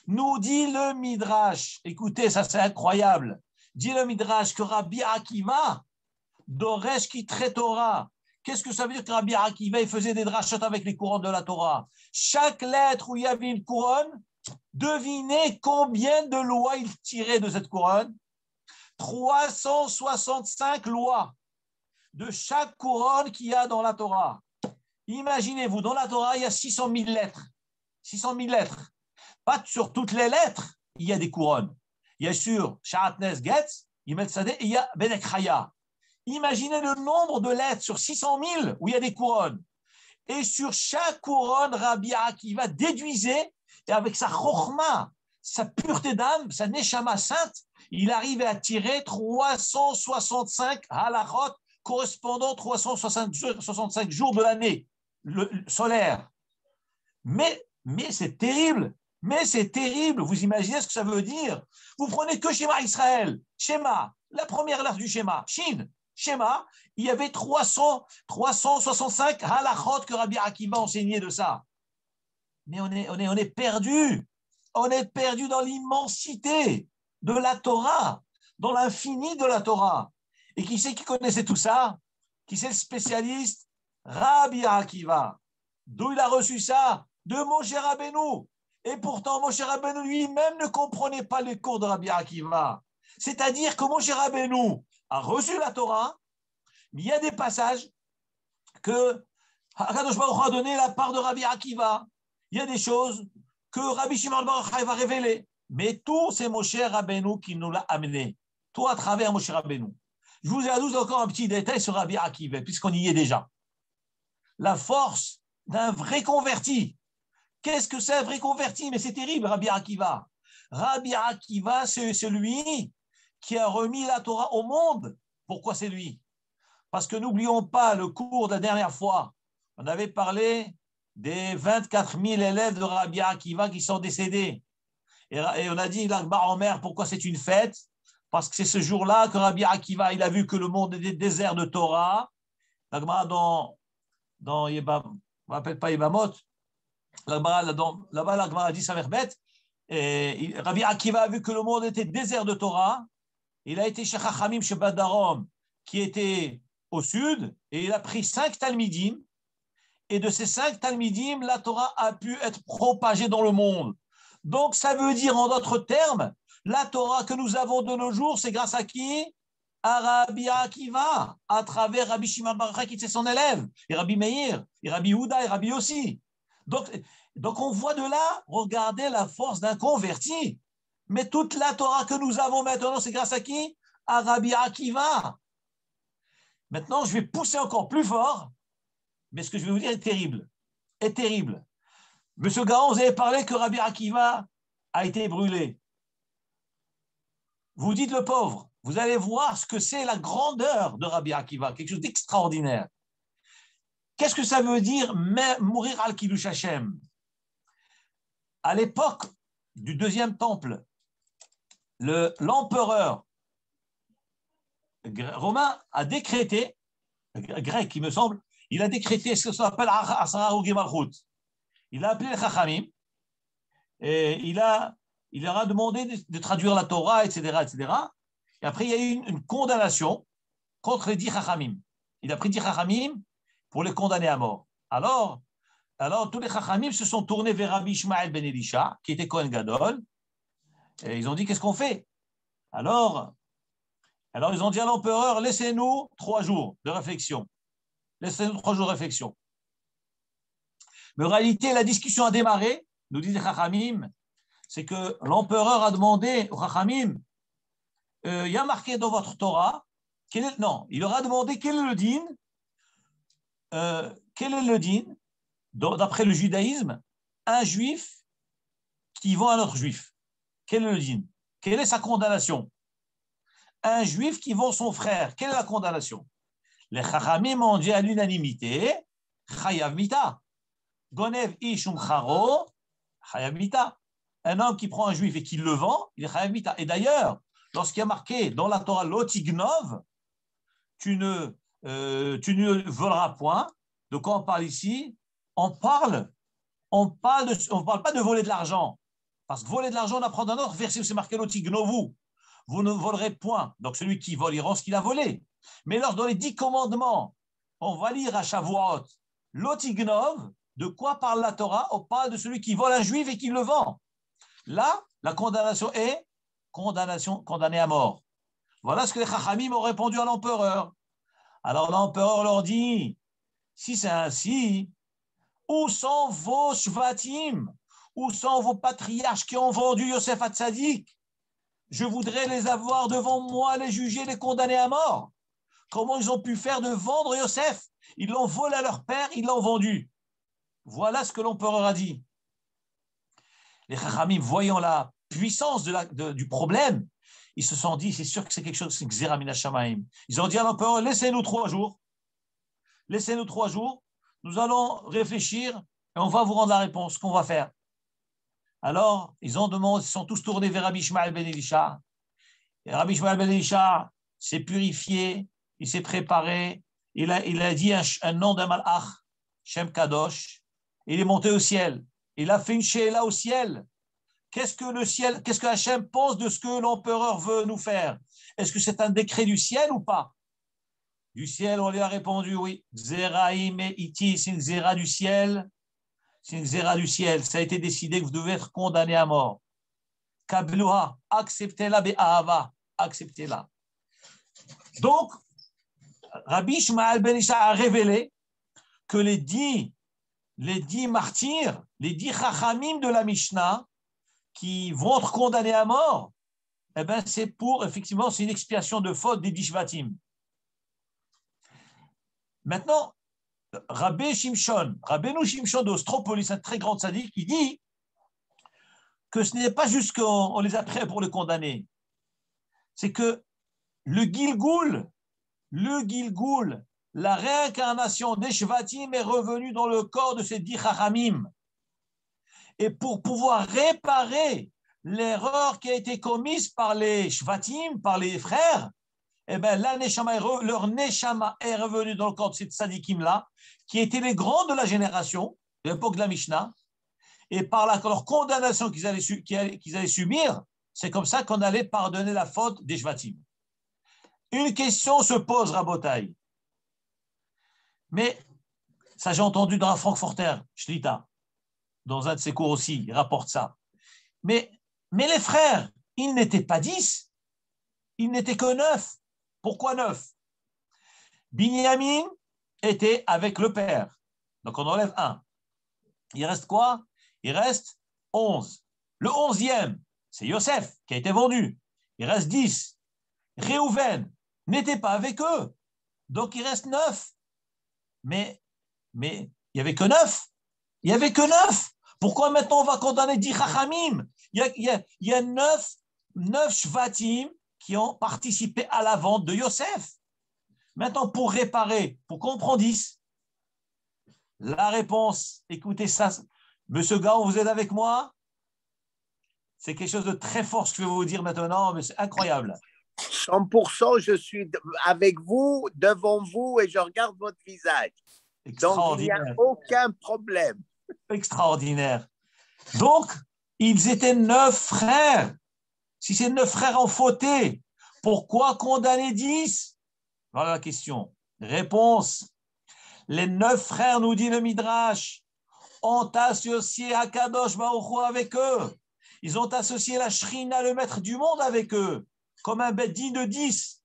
Nous dit le Midrash, écoutez, ça c'est incroyable. Dit le Midrash que Rabbi Akiva, Doresh qui traite Torah. Qu'est-ce que ça veut dire que Rabbi Akiva il faisait des drachot avec les couronnes de la Torah? Chaque lettre où il y avait une couronne, devinez combien de lois il tirait de cette couronne? 365 lois de chaque couronne qu'il y a dans la Torah. Imaginez-vous, dans la Torah, il y a 600 000 lettres. 600 000 lettres. Pas sur toutes les lettres, il y a des couronnes. Il y a sur Sha'atnez Getz, Yimel Tzadé, et il y a Bedek Chaya. Imaginez le nombre de lettres sur 600 000 où il y a des couronnes. Et sur chaque couronne, Rabbi Akiva déduisait, et avec sa chokhma, sa pureté d'âme, sa neshama sainte, il arrivait à tirer 365 halachot correspondant 365 jours de l'année solaire. Mais c'est terrible. Mais c'est terrible. Vous imaginez ce que ça veut dire? Vous prenez que Shema Israël. Shema, la première lettre du Shema. Shin, Shema, il y avait 365 halachot que Rabbi Akiva enseignait de ça. Mais on est perdu. On est perdu dans l'immensité de la Torah, dans l'infini de la Torah. Et qui c'est qui connaissait tout ça? Qui c'est le spécialiste? Rabbi Akiva. D'où il a reçu ça? De Moshe Rabbeinu. Et pourtant, Moshe Rabbeinu lui-même ne comprenait pas les cours de Rabbi Akiva. C'est-à-dire que Moshe Rabbeinu a reçu la Torah, mais il y a des passages que Akadosh Baruch Hu a donné la part de Rabbi Akiva. Il y a des choses que Rabbi Shimon Bar Yochai va révéler. Mais tout, c'est Moshe Rabbeinu qui nous l'a amené. Tout à travers Moshe Rabbeinu. Je vous ajoute encore un petit détail sur Rabbi Akiva, puisqu'on y est déjà. La force d'un vrai converti. Qu'est-ce que c'est un vrai converti? Mais c'est terrible, Rabbi Akiva. Rabbi Akiva, c'est celui qui a remis la Torah au monde. Pourquoi c'est lui? Parce que n'oublions pas le cours de la dernière fois. On avait parlé des 24 000 élèves de Rabbi Akiva qui sont décédés. Et on a dit, l'Akbar Omer, pourquoi c'est une fête? Parce que c'est ce jour-là que Rabbi Akiva, il a vu que le monde était désert de Torah. L'Akbar dans Yebam, on ne m'appelle pas Yebamot. Là-bas, l'Akbar a dit ça bête. Et Rabbi Akiva a vu que le monde était désert de Torah. Il a été chez Chachamim, chez Badarom, qui était au sud, et il a pris 5 Talmidim. Et de ces 5 Talmidim, la Torah a pu être propagée dans le monde. Donc, ça veut dire, en d'autres termes, la Torah que nous avons de nos jours, c'est grâce à qui? à Rabbi Akiva, à travers Rabbi Shimon Bar Yochai qui était son élève, et Rabbi Meir, et Rabbi Houda, et Rabbi aussi. Donc on voit de là, regardez la force d'un converti. Mais toute la Torah que nous avons maintenant, c'est grâce à qui? À Rabbi Akiva. Maintenant, je vais pousser encore plus fort, mais ce que je vais vous dire est terrible. Est terrible. Monsieur Gaon, vous avez parlé que Rabbi Akiva a été brûlé. Vous dites le pauvre. Vous allez voir ce que c'est la grandeur de Rabbi Akiva, quelque chose d'extraordinaire. Qu'est-ce que ça veut dire mourir al Kiddush Hashem? À l'époque du deuxième temple, l'empereur romain a décrété, grec il me semble, il a décrété ce qu'on appelle Asara Hogei Malchut. Il a appelé les Chachamim et il leur a demandé de traduire la Torah, etc., etc. Et après, il y a eu une condamnation contre les 10 Chachamim. Il a pris 10 Chachamim pour les condamner à mort. Alors tous les Chachamim se sont tournés vers Rabbi Ishmael ben Elisha, qui était Kohen Gadol, et ils ont dit, qu'est-ce qu'on fait? Alors, ils ont dit à l'empereur, laissez-nous 3 jours de réflexion. Laissez-nous 3 jours de réflexion. Mais en réalité, la discussion a démarré, nous disent les Chachamim, c'est que l'empereur a demandé aux Chachamim, il y a marqué dans votre Torah, il leur a demandé quel est le din, d'après le judaïsme, un juif qui vend un autre juif. Quel est le din? Quelle est sa condamnation? Un juif qui vend son frère, quelle est la condamnation? Les Chachamim ont dit à l'unanimité, Chayav Mita. Gonev Ishum Charo, Chayav Mita. Un homme qui prend un juif et qui le vend, il est Chayav Mita. Et d'ailleurs, lorsqu'il y a marqué dans la Torah Lotignov, tu ne voleras point. De quoi on parle ici? On parle pas de voler de l'argent. Parce que voler de l'argent, on apprend dans un autre verset où c'est marqué Lotignovu. Vous ne volerez point. Donc celui qui vole, il rend ce qu'il a volé. Mais lors dans les 10 commandements, on va lire à Shavuot, Lotignov, de quoi parle la Torah? On parle de celui qui vole un juif et qui le vend. Là, la condamnation est condamné à mort. Voilà ce que les Chachamim ont répondu à l'empereur. Alors l'empereur leur dit, si c'est ainsi, où sont vos shvatim? Où sont vos patriarches qui ont vendu Yosef Hatzadik? Je voudrais les avoir devant moi, les juger, les condamner à mort. Comment ils ont pu faire de vendre Yosef? Ils l'ont volé à leur père, ils l'ont vendu. Voilà ce que l'empereur a dit. Les Chachamim, voyant la puissance du problème, ils se sont dit, c'est sûr que c'est quelque chose, c'est Gzera Min Hashamayim. Ils ont dit à l'empereur, laissez-nous 3 jours. Laissez-nous 3 jours. Nous allons réfléchir et on va vous rendre la réponse, qu'on va faire. Alors, ils sont tous tournés vers Rabbi Ishmael ben Elisha. Et Rabbi Ishmael ben Elisha s'est purifié, il s'est préparé, il a dit un nom d'un malach, Shem Kadosh, il est monté au ciel. Il a fait une she'ela au ciel. Qu'est-ce que Hachem pense de ce que l'empereur veut nous faire? Est-ce que c'est un décret du ciel ou pas? Du ciel, on lui a répondu oui. Zeraim et iti, c'est une zera du ciel. C'est une zera du ciel. Ça a été décidé que vous devez être condamné à mort. Kabluha, acceptez-la, be'ahava, acceptez-la. Donc, Rabbi Ishmael ben Isha a révélé que les 10 martyrs, les 10 chachamim de la Mishnah, qui vont être condamnés à mort, eh ben c'est effectivement, c'est une expiation de faute des 10 shvatim. Maintenant, Rabbeinu Shimshon d'Ostropolis, un très grand tzaddik, il dit que ce n'est pas juste qu'on les a pris pour les condamner, c'est que le Gilgoul, la réincarnation des shvatim est revenue dans le corps de ces 10 chachamim. Et pour pouvoir réparer l'erreur qui a été commise par les shvatim, par les frères, eh ben, leur neshama est revenu dans le corps de ces tzadikim-là, qui étaient les grands de la génération, de l'époque de la Mishnah, et par leur condamnation qu'ils allaient subir, c'est comme ça qu'on allait pardonner la faute des shvatim. Une question se pose, Rabotai. Mais ça, j'ai entendu dans un Frankfurter, Shlita, dans un de ses cours aussi, il rapporte ça. Mais les frères, ils n'étaient pas 10, ils n'étaient que 9. Pourquoi 9? Binyamin était avec le père. Donc on enlève 1. Il reste quoi? Il reste 11. Le 11e, c'est Yosef qui a été vendu. Il reste 10. Réhouven n'était pas avec eux. Donc il reste 9. Mais il n'y avait que 9. Il n'y avait que 9. Pourquoi maintenant on va condamner 10 Chachamim? Il y a 9 Shvatim qui ont participé à la vente de Yosef. Maintenant, pour réparer, pourquoi on prend 10? La réponse, écoutez ça. Monsieur Gaon, vous êtes avec moi? C'est quelque chose de très fort ce que je vais vous dire maintenant, mais c'est incroyable. 100%, je suis avec vous, devant vous, et je regarde votre visage. Donc, il n'y a aucun problème. Extraordinaire. Donc, ils étaient 9 frères. Si ces 9 frères ont fauté, pourquoi condamner 10? Voilà la question. Réponse. Les 9 frères, nous dit le Midrash, ont associé Akadosh Baruch Hu avec eux. Ils ont associé la Shrina, le maître du monde, avec eux, comme un bedin de 10.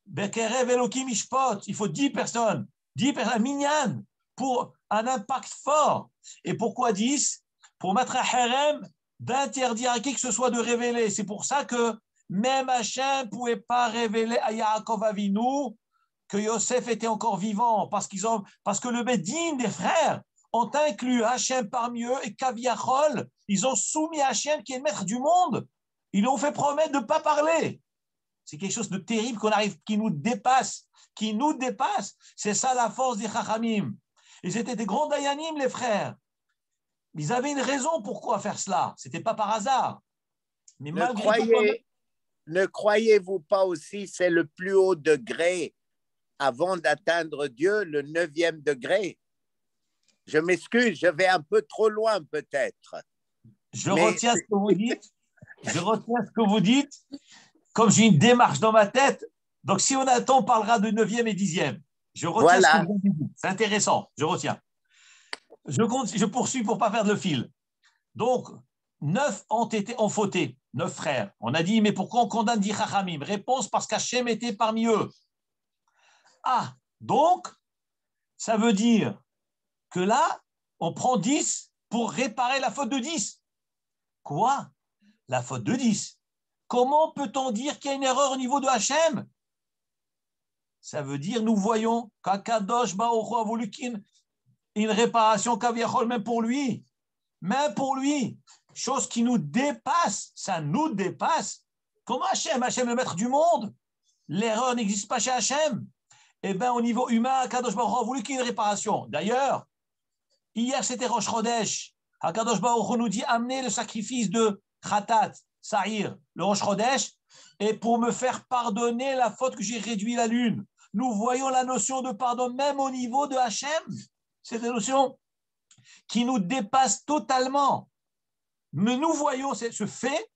Bekerev Elokim Ishpot. Il faut 10 personnes. 10 personnes, minyan, pour un impact fort. Et pourquoi 10? Pour mettre un harem d'interdire à qui que ce soit de révéler. C'est pour ça que même Hachem ne pouvait pas révéler à Yaakov Avinu que Yosef était encore vivant, parce que le Bedin des frères ont inclus Hachem parmi eux et Kaviachol, ils ont soumis Hachem qui est le maître du monde. Ils lui ont fait promettre de ne pas parler. C'est quelque chose de terrible qui nous dépasse. C'est ça la force des Chachamim. Ils étaient des grands Dayanim, les frères. Ils avaient une raison pourquoi faire cela. Ce n'était pas par hasard. Mais ne croyez-vous pas aussi, c'est le plus haut degré avant d'atteindre Dieu, le 9e degré? Je m'excuse, je vais un peu trop loin peut-être. Retiens ce que vous dites. Comme j'ai une démarche dans ma tête, donc si on attend, on parlera de 9e et 10e. Je retiens ce que vous dites. C'est intéressant, je retiens. Je poursuis pour ne pas perdre le fil. Donc, 9 ont fauté, 9 frères. On a dit, mais pourquoi on condamne 10 Chachamim? Réponse, parce qu'Hachem était parmi eux. Ah, donc, ça veut dire que là, on prend 10 pour réparer la faute de 10. Quoi? La faute de 10? Comment peut-on dire qu'il y a une erreur au niveau de Hachem? Ça veut dire, nous voyons qu'Akadosh Baruch Hu a voulu une réparation kaviachol, même pour lui, chose qui nous dépasse, ça nous dépasse. Comment Hachem est le maître du monde? L'erreur n'existe pas chez Hachem. Eh bien, au niveau humain, Akadosh Baruch Hu a voulu qu'il y ait une réparation. D'ailleurs, hier c'était Rosh Chodesh. Akadosh Baruch Hu nous dit amenez le sacrifice de Khatat, Sa'ir, le Rosh Chodesh, et pour me faire pardonner la faute que j'ai réduit la lune. Nous voyons la notion de pardon même au niveau de Hachem. C'est une notion qui nous dépasse totalement. Mais nous voyons ce fait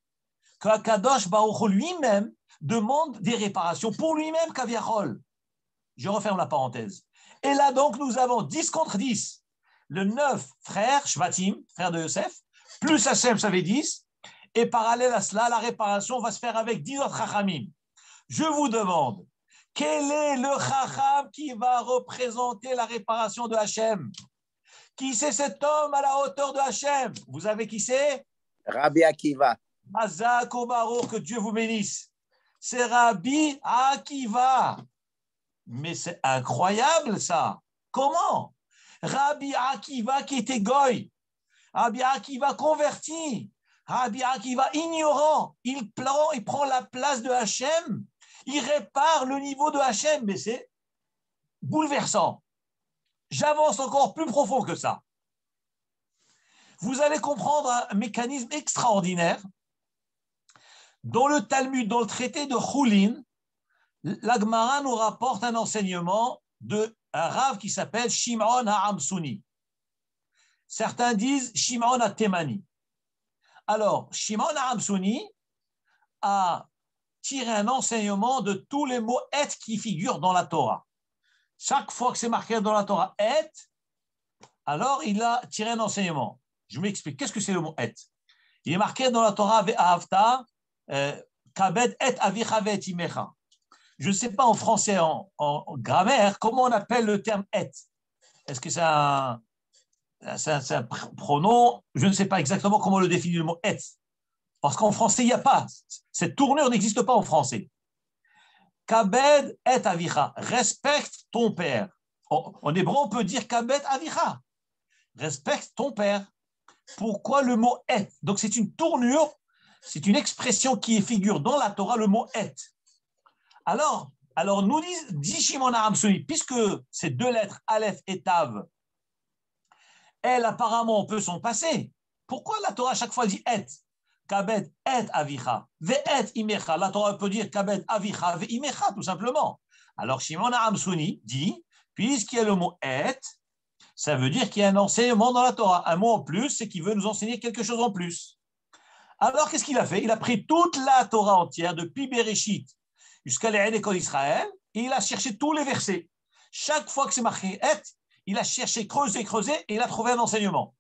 qu'Akadosh Baruch Hu lui-même demande des réparations pour lui-même, Kaviachol. Je referme la parenthèse. Et là donc, nous avons 10 contre 10. Le 9 frères, Shvatim, frère de Yosef, plus Hachem, ça fait 10. Et parallèle à cela, la réparation va se faire avec 10 autres Chachamim. Je vous demande, quel est le Chacham qui va représenter la réparation de Hachem? Qui c'est cet homme à la hauteur de Hachem? Vous savez qui c'est? Rabbi Akiva. Mazak ou Baruch, que Dieu vous bénisse. C'est Rabbi Akiva. Mais c'est incroyable ça. Comment? Rabbi Akiva qui était goy, Rabbi Akiva converti, Rabbi Akiva ignorant, il prend la place de Hachem, il répare le niveau de Hachem, mais c'est bouleversant. J'avance encore plus profond que ça. Vous allez comprendre un mécanisme extraordinaire. Dans le Talmud, dans le traité de Choulin, la Gemara nous rapporte un enseignement d'un rave qui s'appelle Shimon HaAmsuni. Certains disent Shimon HaTemani. Alors, Shimon HaAmsuni a tiré un enseignement de tous les mots « et » qui figurent dans la Torah. Chaque fois que c'est marqué dans la Torah « et », alors il a tiré un enseignement. Je m'explique. Qu'est-ce que c'est le mot « et » ? Il est marqué dans la Torah « Ve'ahavta kabed et avicha ve'et imecha ». Je ne sais pas en français, en grammaire, comment on appelle le terme et. Est-ce que c'est un pronom? Je ne sais pas exactement comment on le définit le mot et. Parce qu'en français, il n'y a pas. Cette tournure n'existe pas en français. Kabed et avicha. Respecte ton père. En hébreu, on peut dire kabed avicha. Respecte ton père. Pourquoi le mot et? Donc, c'est une tournure, c'est une expression qui figure dans la Torah, le mot et. Alors nous dit Shimon HaRamsoni, puisque ces deux lettres, Aleph et Tav, elles, apparemment, on peut s'en passer. Pourquoi la Torah, à chaque fois, dit et? Kabed et avicha, ve et imecha. La Torah peut dire kabed avicha, ve imecha, tout simplement. Alors, Shimon HaRamsoni dit, puisqu'il y a le mot et, ça veut dire qu'il y a un enseignement dans la Torah. Un mot en plus, c'est qu'il veut nous enseigner quelque chose en plus. Alors, qu'est-ce qu'il a fait? Il a pris toute la Torah entière, depuis Bereshit jusqu'à l'école d'Israël, et il a cherché tous les versets. Chaque fois que c'est marqué et, il a cherché, creusé, et il a trouvé un enseignement.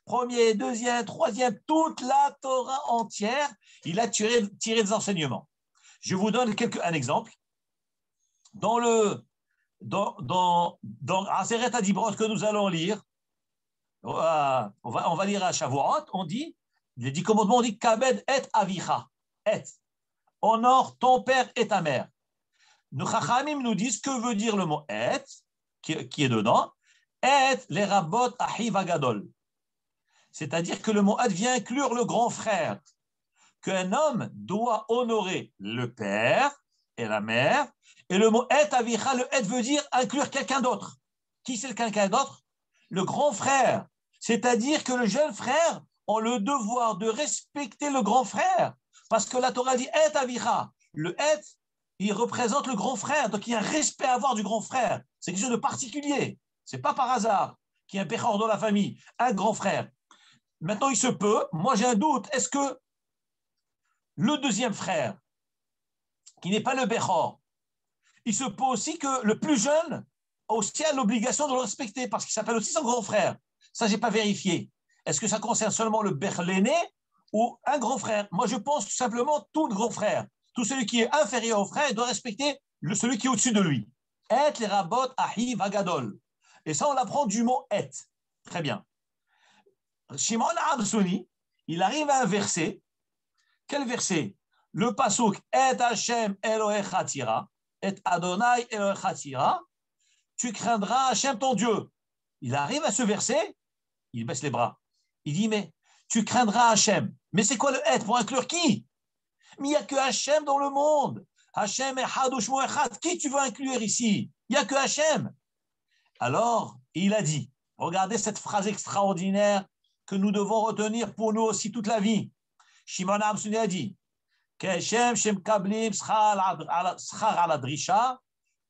Premier, deuxième, troisième, toute la Torah entière, il a tiré des enseignements. Je vous donne un exemple. Dans Aseret HaDibrot que nous allons lire, on va lire à Shavuot, on dit, les 10 commandements, on dit Kabed et avicha, et. Honore ton père et ta mère. Nos Chachamim nous disent que veut dire le mot et, qui est dedans, et les rabot ahiv agadol. C'est-à-dire que le mot et vient inclure le grand frère, qu'un homme doit honorer le père et la mère, et le mot et avicha, le et veut dire inclure quelqu'un d'autre. Qui c'est le quelqu'un d'autre? Le grand frère. C'est-à-dire que le jeune frère a le devoir de respecter le grand frère. Parce que la Torah dit et avicha. Le et, il représente le grand frère. Donc il y a un respect à avoir du grand frère. C'est quelque chose de particulier. Ce n'est pas par hasard qu'il y a un béchor dans la famille, un grand frère. Maintenant, il se peut, moi j'ai un doute, est-ce que le deuxième frère, qui n'est pas le béchor, il se peut aussi que le plus jeune aussi a l'obligation de le respecter parce qu'il s'appelle aussi son grand frère. Ça, je n'ai pas vérifié. Est-ce que ça concerne seulement le bech l'aîné ou un grand frère? Moi, je pense tout simplement tout le grand frère. Tout celui qui est inférieur au frère doit respecter celui qui est au-dessus de lui. Et les rabot ahi vagadol. Et ça, on l'apprend du mot et. Très bien. Shimon HaRamsoni, il arrive à un verset. Quel verset? Le pasuk et Hashem Elohecha tira, et Adonai Elohecha tira. Tu craindras Hashem ton Dieu. Il arrive à ce verset, il baisse les bras. Il dit, mais tu craindras Hashem. Mais c'est quoi le et pour inclure qui? Mais il n'y a que Hashem dans le monde. Hashem Echad Ushmo Echad. Qui tu veux inclure ici? Il n'y a que Hashem. Alors, il a dit, regardez cette phrase extraordinaire que nous devons retenir pour nous aussi toute la vie. Shimon HaRamsoni a dit, Keshem Shem Kablim Schar ala Drisha,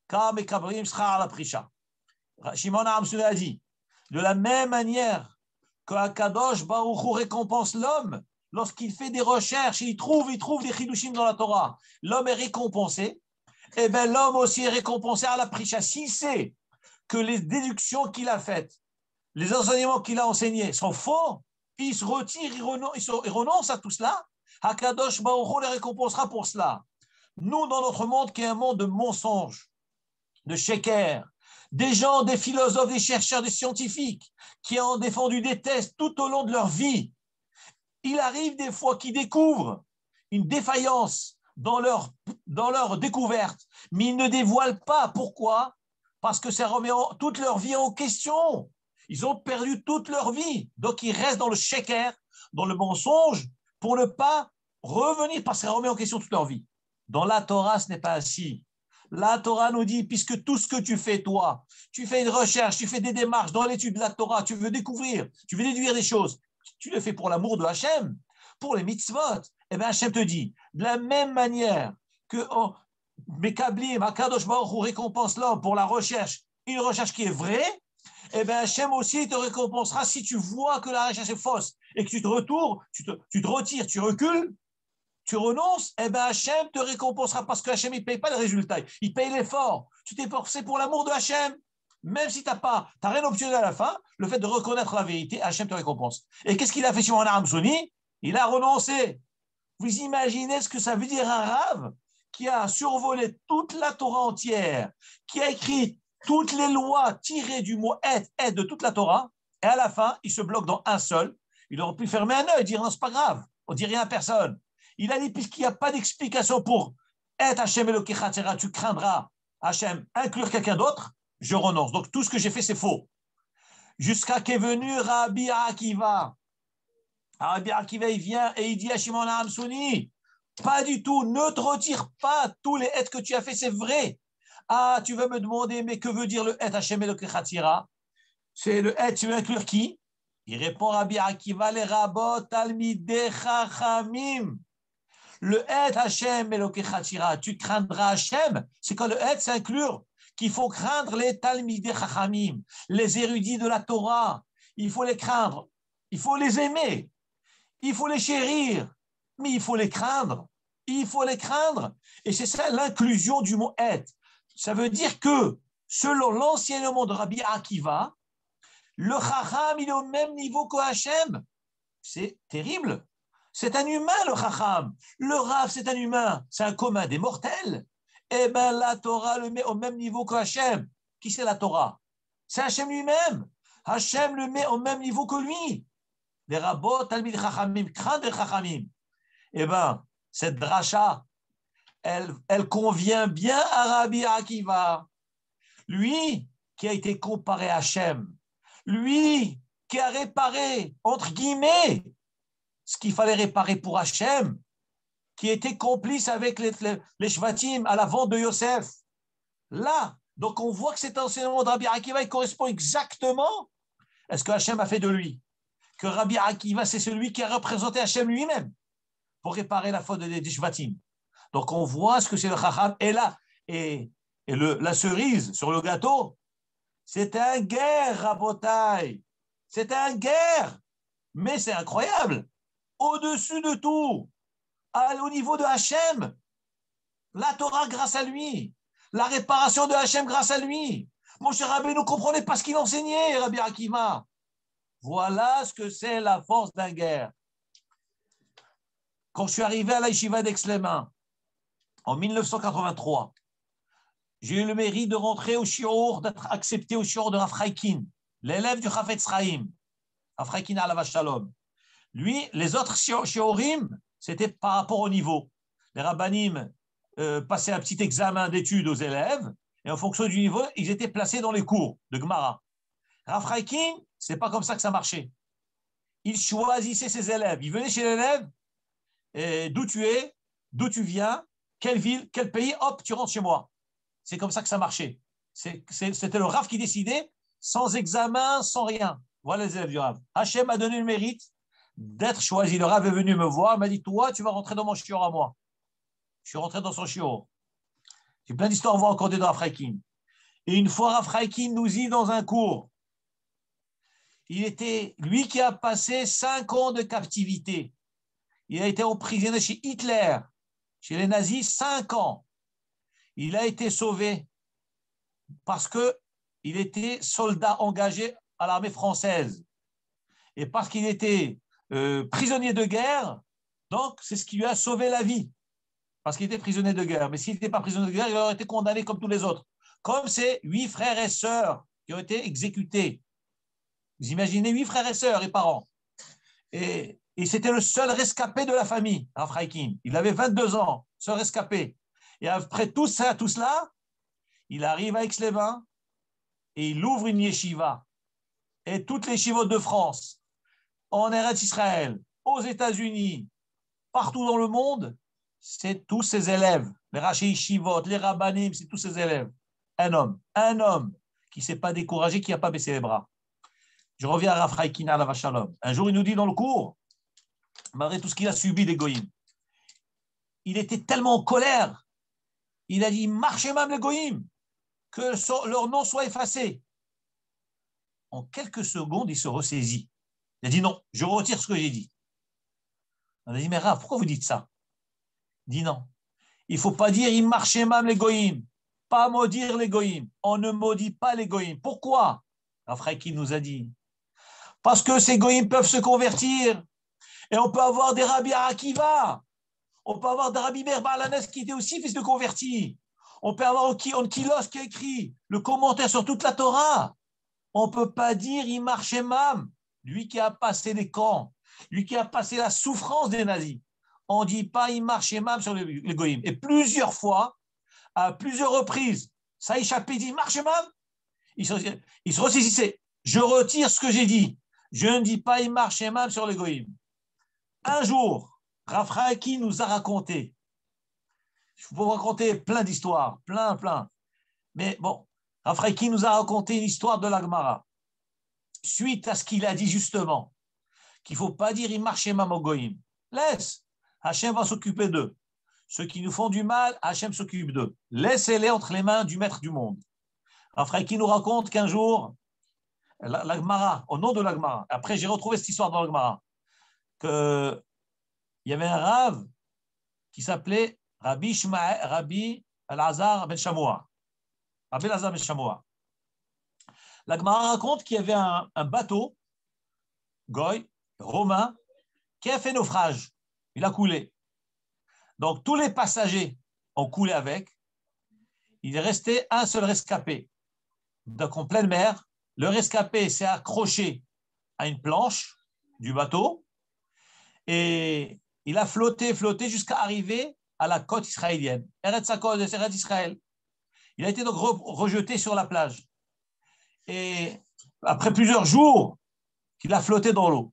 Ka Mekablim Schar ala Prisha. Shimon HaRamsoni a dit, de la même manière que Akadosh Baruch Hu récompense l'homme lorsqu'il fait des recherches, il trouve des chidushim dans la Torah, l'homme est récompensé, et bien l'homme aussi est récompensé à la Prisha. S'il sait que les déductions qu'il a faites, les enseignements qu'il a enseignés sont faux, il se retire, il renonce à tout cela, Akadosh Baruch Hu les récompensera pour cela. Nous, dans notre monde qui est un monde de mensonges, de sheker, des gens, des philosophes, des chercheurs, des scientifiques qui ont défendu des thèses tout au long de leur vie, il arrive des fois qu'ils découvrent une défaillance dans leur découverte, mais ils ne dévoilent pas. Pourquoi? Parce que ça remet toute leur vie en question. Ils ont perdu toute leur vie. Donc, ils restent dans le sheker, dans le mensonge, pour ne pas revenir, parce que ça remet en question toute leur vie. Dans la Torah, ce n'est pas ainsi. La Torah nous dit, puisque tout ce que tu fais, toi, tu fais une recherche, tu fais des démarches dans l'étude de la Torah, tu veux découvrir, tu veux déduire des choses, tu le fais pour l'amour de Hachem, pour les mitzvot. Eh bien, Hachem te dit, de la même manière que Mekablim, Akadosh Baruch Hu récompense l'homme pour la recherche, une recherche qui est vraie, eh bien, Hachem aussi te récompensera si tu vois que la recherche est fausse et que tu te retires, tu recules, tu renonces, eh bien Hachem te récompensera parce que Hachem, il ne paye pas le résultat, il paye l'effort. Tu t'es forcé pour l'amour de Hachem. Même si tu n'as rien obtenu à la fin, le fait de reconnaître la vérité, Hachem te récompense. Et qu'est-ce qu'il a fait sur Shimon HaRamsoni? Il a renoncé. Vous imaginez ce que ça veut dire un rave qui a survolé toute la Torah entière, qui a écrit toutes les lois tirées du mot et de toute la Torah, et à la fin, il se bloque dans un seul. Il aurait pu fermer un œil, dire non, c'est pas grave, on dit rien à personne. Il a dit, puisqu'il n'y a pas d'explication pour et Hachem Elokecha Tzera, tu craindras Hachem, inclure quelqu'un d'autre, je renonce. Donc tout ce que j'ai fait, c'est faux. Jusqu'à qu'est venu Rabbi Akiva. Rabbi Akiva, il vient et il dit à Shimon HaAmsouni, pas du tout, ne te retire pas, tous les hêtres que tu as fait, c'est vrai. Ah, tu vas me demander, mais que veut dire le hêt Hachem Elokecha Tzera? C'est le hêt, tu veux inclure qui? Il répond Rabbi Akiva, les rabot talmidei chachamim. Le hêt Hachem Elokecha Tzera, tu craindras Hachem. C'est quand le hêt, c'est inclure qu'il faut craindre les talmidei chachamim, les érudits de la Torah. Il faut les craindre, il faut les aimer, il faut les chérir, mais il faut les craindre. Il faut les craindre. Et c'est ça l'inclusion du mot hêt. Ça veut dire que, selon l'enseignement de Rabbi Akiva, le chacham, il est au même niveau que Hachem. C'est terrible. C'est un humain, le chacham. Le rav, c'est un humain. C'est un commun des mortels. Eh bien, la Torah le met au même niveau que Hachem. Qui c'est la Torah? C'est Hachem lui-même. Hachem le met au même niveau que lui. Les rabbot, talmid chachamim, craindre les chachamim. Eh bien, cette dracha, elle convient bien à Rabbi Akiva. Lui qui a été comparé à Hachem. Lui qui a réparé, entre guillemets, ce qu'il fallait réparer pour Hachem, qui était complice avec les Shvatim à la vente de Yosef. Là, donc on voit que cet enseignement de Rabbi Akiva il correspond exactement à ce que Hachem a fait de lui. Que Rabbi Akiva, c'est celui qui a représenté Hachem lui-même pour réparer la faute des Shvatim. Donc on voit ce que c'est le Chacham. Et là, la cerise sur le gâteau, c'est un guerre, Rabotai. C'est un guerre. Mais c'est incroyable. Au-dessus de tout, au niveau de Hachem, la Torah grâce à lui, la réparation de Hachem grâce à lui. Mon cher Rabbi ne comprenait pas ce qu'il enseignait, Rabbi Akiva. Voilà ce que c'est la force d'un guerre. Quand je suis arrivé à la Yeshiva d'Aix-les-Bains, en 1983, j'ai eu le mérite de rentrer au shiur, d'être accepté au shiur de Rav Chaikin, l'élève du Chafetz Chaim, Rav Chaikin alav shalom. Lui, les autres shiurim, c'était par rapport au niveau. Les rabbanim passaient un petit examen d'études aux élèves, et en fonction du niveau, ils étaient placés dans les cours de Gemara. Rav Chaikin, c'est pas comme ça que ça marchait. Il choisissait ses élèves. Il venait chez l'élève, d'où tu es, d'où tu viens, quelle ville, quel pays, hop, tu rentres chez moi. C'est comme ça que ça marchait. C'était le Rav qui décidait, sans examen, sans rien. Voilà les élèves du Rav. Hachem a donné le mérite d'être choisi. Le Rav est venu me voir, m'a dit, toi, tu vas rentrer dans mon shiur à moi. Je suis rentré dans son shiur. J'ai plein d'histoires à vous raconter dans Rav Chaikin. Et une fois, Rav Chaikin nous dit dans un cours, il était, lui qui a passé 5 ans de captivité. Il a été emprisonné chez Hitler, chez les nazis, 5 ans. Il a été sauvé parce qu'il était soldat engagé à l'armée française. Et parce qu'il était prisonnier de guerre, donc c'est ce qui lui a sauvé la vie. Parce qu'il était prisonnier de guerre. Mais s'il n'était pas prisonnier de guerre, il aurait été condamné comme tous les autres. Comme ces 8 frères et sœurs qui ont été exécutés. Vous imaginez 8 frères et sœurs et parents. Et c'était le seul rescapé de la famille, Rav Chaikin. Il avait 22 ans, seul rescapé. Et après tout cela, il arrive à Aix-les-Bains et il ouvre une yeshiva. Et toutes les yeshivot de France, en Eretz Israël, aux États-Unis, partout dans le monde, c'est tous ses élèves. Les Rashi Yeshivot, les Rabbanim, c'est tous ses élèves. Un homme qui ne s'est pas découragé, qui n'a pas baissé les bras. Je reviens à Rav Chaikin alav shalom. Un jour, il nous dit dans le cours, malgré tout ce qu'il a subi des goïms, il était tellement en colère. Il a dit, marchez même les goïms, que leur nom soit effacé. En quelques secondes, il se ressaisit. Il a dit, non, je retire ce que j'ai dit. On a dit, mais Rav, pourquoi vous dites ça? Il dit, non, il ne faut pas dire, il marchait même les goïms, pas maudire les goïms. On ne maudit pas les goïms. Pourquoi? Rav Chaikin nous a dit, parce que ces goïms peuvent se convertir et on peut avoir des Rabbi Akiva. On peut avoir Rabbi Meir Baalanes qui était aussi fils de converti. On peut avoir Onkilos qui a écrit le commentaire sur toute la Torah. On ne peut pas dire Imar Shemam, lui qui a passé les camps, lui qui a passé la souffrance des nazis. On ne dit pas Imar Shemam sur les goïms. Et plusieurs fois, à plusieurs reprises, ça échappait, dit Imar Shemam. Il se ressaisissait. Je retire ce que j'ai dit. Je ne dis pas Imar Shemam sur les goïms. Un jour, Rav Chaiki nous a raconté, je peux vous raconter plein d'histoires, plein. Mais bon, Rav Chaiki nous a raconté une histoire de la Gemara. Suite à ce qu'il a dit justement, qu'il ne faut pas dire Imar Shemam au goïm. Laisse, Hachem va s'occuper d'eux. Ceux qui nous font du mal, Hachem s'occupe d'eux. Laissez-les entre les mains du maître du monde. Rav Chaiki nous raconte qu'un jour, la Gemara, au nom de la Gemara, après j'ai retrouvé cette histoire dans la Gemara, qu'il y avait un Rav qui s'appelait Rabbi Elazar ben Shamoua. Rabbi Elazar ben Shamoua. La Gemara raconte qu'il y avait un bateau, Goy, romain, qui a fait naufrage. Il a coulé. Donc tous les passagers ont coulé avec. Il est resté un seul rescapé. Donc en pleine mer, le rescapé s'est accroché à une planche du bateau et il a flotté jusqu'à arriver à la côte israélienne. Eretz Hakol, Eretz Israël. Il a été donc rejeté sur la plage. Et après plusieurs jours qu'il a flotté dans l'eau,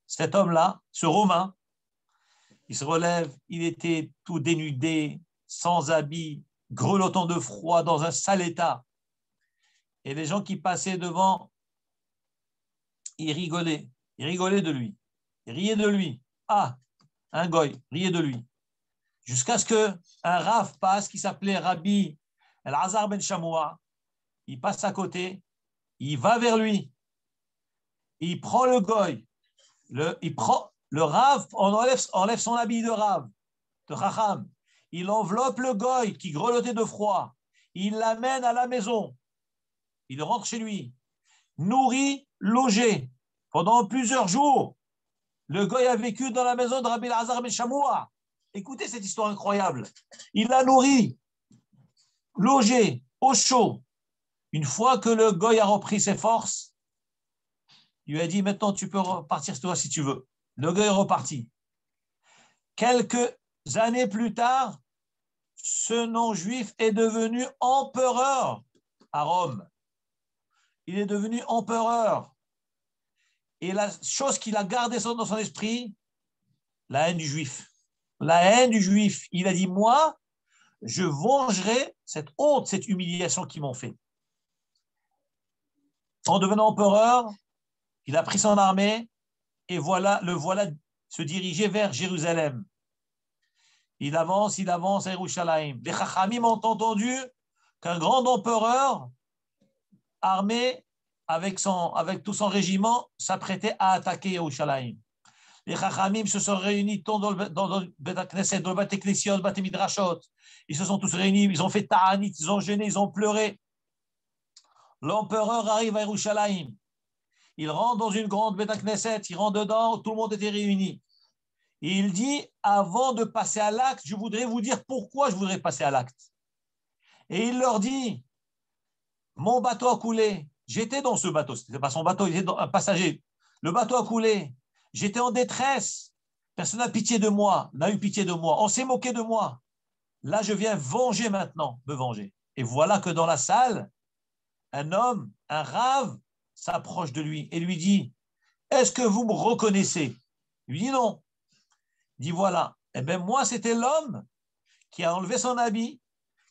cet homme-là, ce Romain, il se relève, il était tout dénudé, sans habit, grelottant de froid, dans un sale état. Et les gens qui passaient devant, ils rigolaient de lui, ils riaient de lui. Ah, un goy, riait de lui. Jusqu'à ce qu'un Rav passe qui s'appelait Rabbi Elazar ben Shamoua. Il passe à côté, il va vers lui, il prend le goy, il prend le Rav, on enlève son habit de Rav, de Chacham. Il enveloppe le goy qui grelottait de froid, il l'amène à la maison, il rentre chez lui, nourri, logé. Pendant plusieurs jours, le goy a vécu dans la maison de Rabbi Elazar ben Shamoua. Écoutez cette histoire incroyable. Il l'a nourri, logé, au chaud. Une fois que le goy a repris ses forces, il lui a dit, maintenant tu peux repartir toi si tu veux. Le goy est reparti. Quelques années plus tard, ce non-juif est devenu empereur à Rome. Il est devenu empereur. Et la chose qu'il a gardée dans son esprit, la haine du juif. La haine du juif. Il a dit, moi, je vengerai cette honte, cette humiliation qu'ils m'ont fait. En devenant empereur, il a pris son armée et le voilà se diriger vers Jérusalem. Il avance à Yerushalayim. Les Chachamim ont entendu qu'un grand empereur armé avec tout son régiment s'apprêtait à attaquer Yerushalayim. Les Chachamim se sont réunis dans le Beth-Knesset, dans le Beth-Eklesiot, le Beth-Midrashot. Ils se sont tous réunis, ils ont fait ta'anit, ils ont jeûné, ils ont pleuré. L'empereur arrive à Yerushalayim. Il rentre dans une grande Beth-Knesset, il rentre dedans, tout le monde était réuni. Et il dit, avant de passer à l'acte, je voudrais vous dire pourquoi je voudrais passer à l'acte. Et il leur dit, mon bateau a coulé. J'étais dans ce bateau, ce n'était pas son bateau, il était un passager. Le bateau a coulé. J'étais en détresse. Personne n'a pitié de moi, n'a eu pitié de moi. On s'est moqué de moi. Là, je viens venger maintenant, me venger. Et voilà que dans la salle, un homme, un rave, s'approche de lui et lui dit, est-ce que vous me reconnaissez? Il lui dit non. Il dit voilà, eh bien moi c'était l'homme qui a enlevé son habit,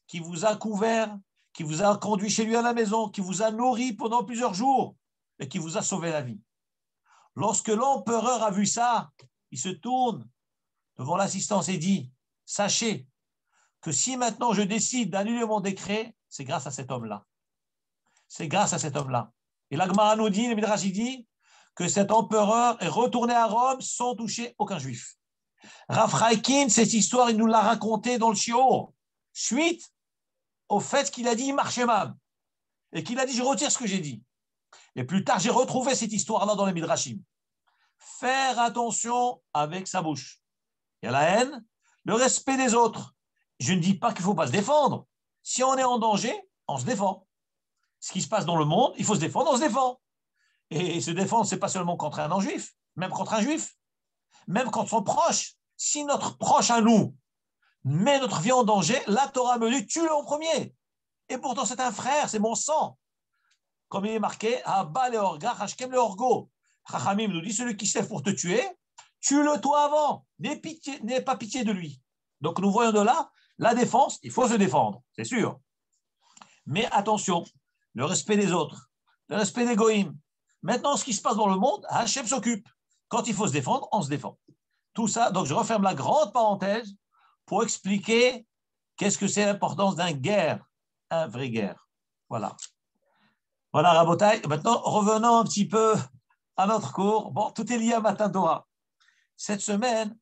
qui vous a couvert, qui vous a conduit chez lui à la maison, qui vous a nourri pendant plusieurs jours et qui vous a sauvé la vie. Lorsque l'empereur a vu ça, il se tourne devant l'assistance et dit, sachez que si maintenant je décide d'annuler mon décret, c'est grâce à cet homme-là. C'est grâce à cet homme-là. Et la Gemara nous dit, le Midrash dit, que cet empereur est retourné à Rome sans toucher aucun juif. Rav Chaikin, cette histoire, il nous l'a racontée dans le Shiur, suite au fait qu'il a dit Marshemam, et qu'il a dit je retire ce que j'ai dit. Et plus tard, j'ai retrouvé cette histoire-là dans les Midrashim. Faire attention avec sa bouche. Il y a la haine, Le respect des autres. Je ne dis pas qu'il ne faut pas se défendre. Si on est en danger, on se défend. Ce qui se passe dans le monde, il faut se défendre, on se défend. Et se défendre, ce n'est pas seulement contre un non-juif, même contre un juif, même contre son proche. Si notre proche à nous met notre vie en danger, la Torah me dit, tue-le en premier. Et pourtant, c'est un frère, c'est mon sang. Comme il est marqué, Abba le orga, Hashkem le orgo. Chachamim nous dit, celui qui se lève pour te tuer, tue-le toi avant. N'aie pas pitié de lui. Donc nous voyons de là, la défense, il faut se défendre, c'est sûr. Mais attention, le respect des autres, le respect des goïms. Maintenant, ce qui se passe dans le monde, Hachem s'occupe. Quand il faut se défendre, on se défend. Tout ça, donc je referme la grande parenthèse pour expliquer qu'est-ce que c'est l'importance d'un guerre, un vrai guerre. Voilà. Voilà, Rabotai. Maintenant, revenons un petit peu à notre cours. Bon, tout est lié à Matan Torah. Cette semaine,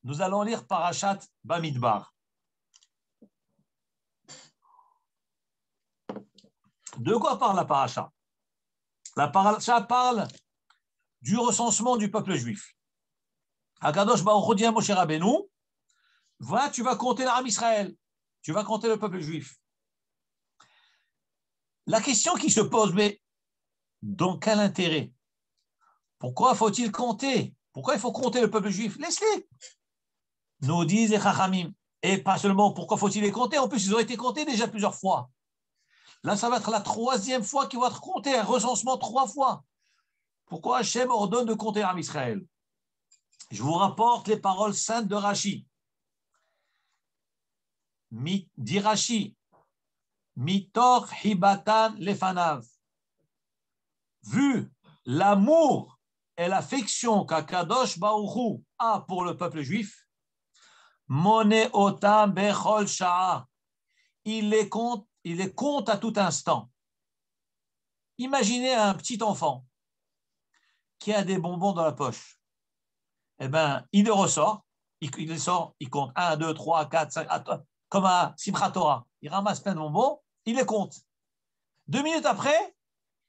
nous allons lire Parashat Bamidbar. De quoi parle la Parasha? La Parasha parle du recensement du peuple juif. Akadosh Baruch Hu dit à Moshe Rabbeinu, va, tu vas compter l'Am Israël, tu vas compter le peuple juif. La question qui se pose, mais dans quel intérêt? Pourquoi faut-il compter? Pourquoi il faut compter le peuple juif? Laisse-les. Nous disent les Chachamim. Et pas seulement pourquoi faut-il les compter, en plus ils ont été comptés déjà plusieurs fois. Là, ça va être la troisième fois qu'ils vont être comptés, un recensement 3 fois. Pourquoi Hachem ordonne de compter l'Am Israël? Je vous rapporte les paroles saintes de Rashi. Dit Rashi, Mitor hibatan lefanav. Vu l'amour et l'affection qu'Akadosh Baruch Hu a pour le peuple juif, Mone otam bechol sha'a. Il les compte à tout instant. Imaginez un petit enfant qui a des bonbons dans la poche. Eh bien, il les ressort, il les sort, il compte 1, 2, 3, 4, 5, comme à Simchat Torah. Il ramasse plein de bonbons, il les compte. 2 minutes après,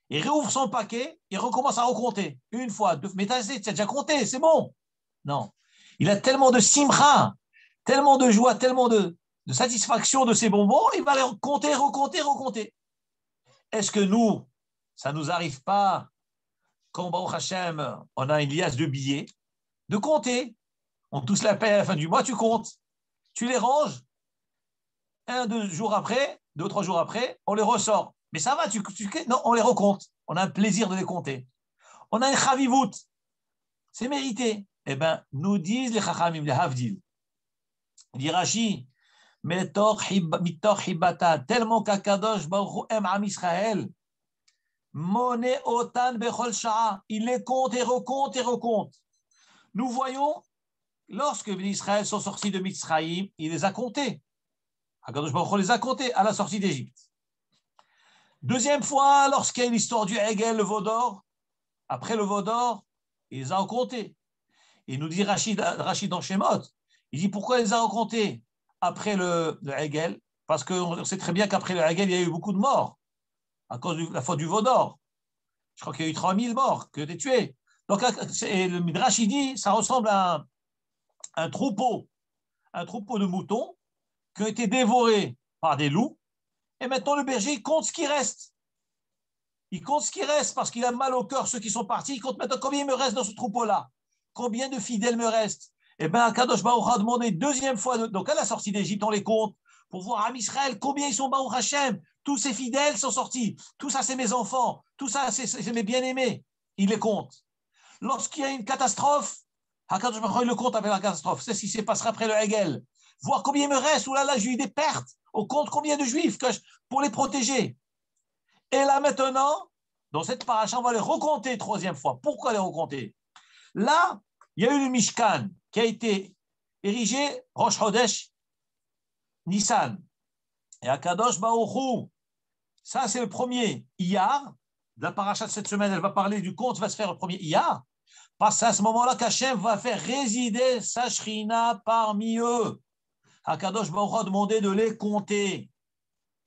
il réouvre son paquet, il recommence à recompter. 1 fois, 2 fois. Mais tu as déjà compté, c'est bon. Non. Il a tellement de simcha, tellement de joie, tellement de satisfaction de ces bonbons, il va les compter, recompter, recompter. Est-ce que nous, ça ne nous arrive pas, quand Baruch Hashem, on a une liasse de billets, de compter? On tous la paie à la fin du mois, tu comptes. Tu les ranges, 1, 2 jours après, 2 ou 3 jours après, on les ressort. Mais ça va, non, on les recompte. On a un plaisir de les compter. On a un chavivout. C'est mérité. Eh bien, nous disent les chachamim, les havdil. Dit Rashi, mitor hibata, tellement qu'Akadosh Baruch Hu aime Am Israël, moné otan bechol sha'a. Il les compte et recompte et recompte. Nous voyons, lorsque les Israël sont sortis de Mitzraïm, il les a comptés. Akadosh Baruch Hu les a comptés à la sortie d'Égypte. Deuxième fois, lorsqu'il y a l'histoire du Hegel, le veau d'or, après le veau d'or, il les a comptés. Il nous dit Rachid dans Shemot, il dit pourquoi il les a comptés après le Hegel? Parce qu'on sait très bien qu'après le Hegel, il y a eu beaucoup de morts à cause de la faute du veau d'or. Je crois qu'il y a eu 3000 morts que des tués. Donc, le Midrash, il dit, ça ressemble à un troupeau de moutons qui ont été dévorés par des loups. Et maintenant, le berger, il compte ce qui reste. Il compte ce qui reste parce qu'il a mal au cœur, ceux qui sont partis. Il compte maintenant combien il me reste dans ce troupeau-là. Combien de fidèles me restent. Eh bien, Akadosh Baruch Hu a demandé 2e fois, donc à la sortie d'Égypte, on les compte pour voir Am Israël, combien ils sont Baruch Hashem. Tous ces fidèles sont sortis. Tout ça, c'est mes enfants. Tout ça, c'est mes bien-aimés. Il les compte. Lorsqu'il y a une catastrophe, Akadosh Baruch Hu le compte avec la catastrophe. C'est ce qui se passera après le Hegel. Voir combien il me reste. Ouh là là, j'ai eu des pertes. On compte combien de juifs pour les protéger. Et là maintenant, dans cette paracha, on va les recompter 3e fois. Pourquoi les recompter? Là, il y a eu le Mishkan qui a été érigé Rosh Chodesh Nissan. Et Akadosh Baruch Hu, ça c'est le premier Iyar. La paracha de cette semaine, elle va parler du compte, va se faire le premier Iyar. Parce qu'à ce moment-là, qu'Hachem va faire résider sa Shrina parmi eux. Akadosh Baruch Hu a demandé de les compter.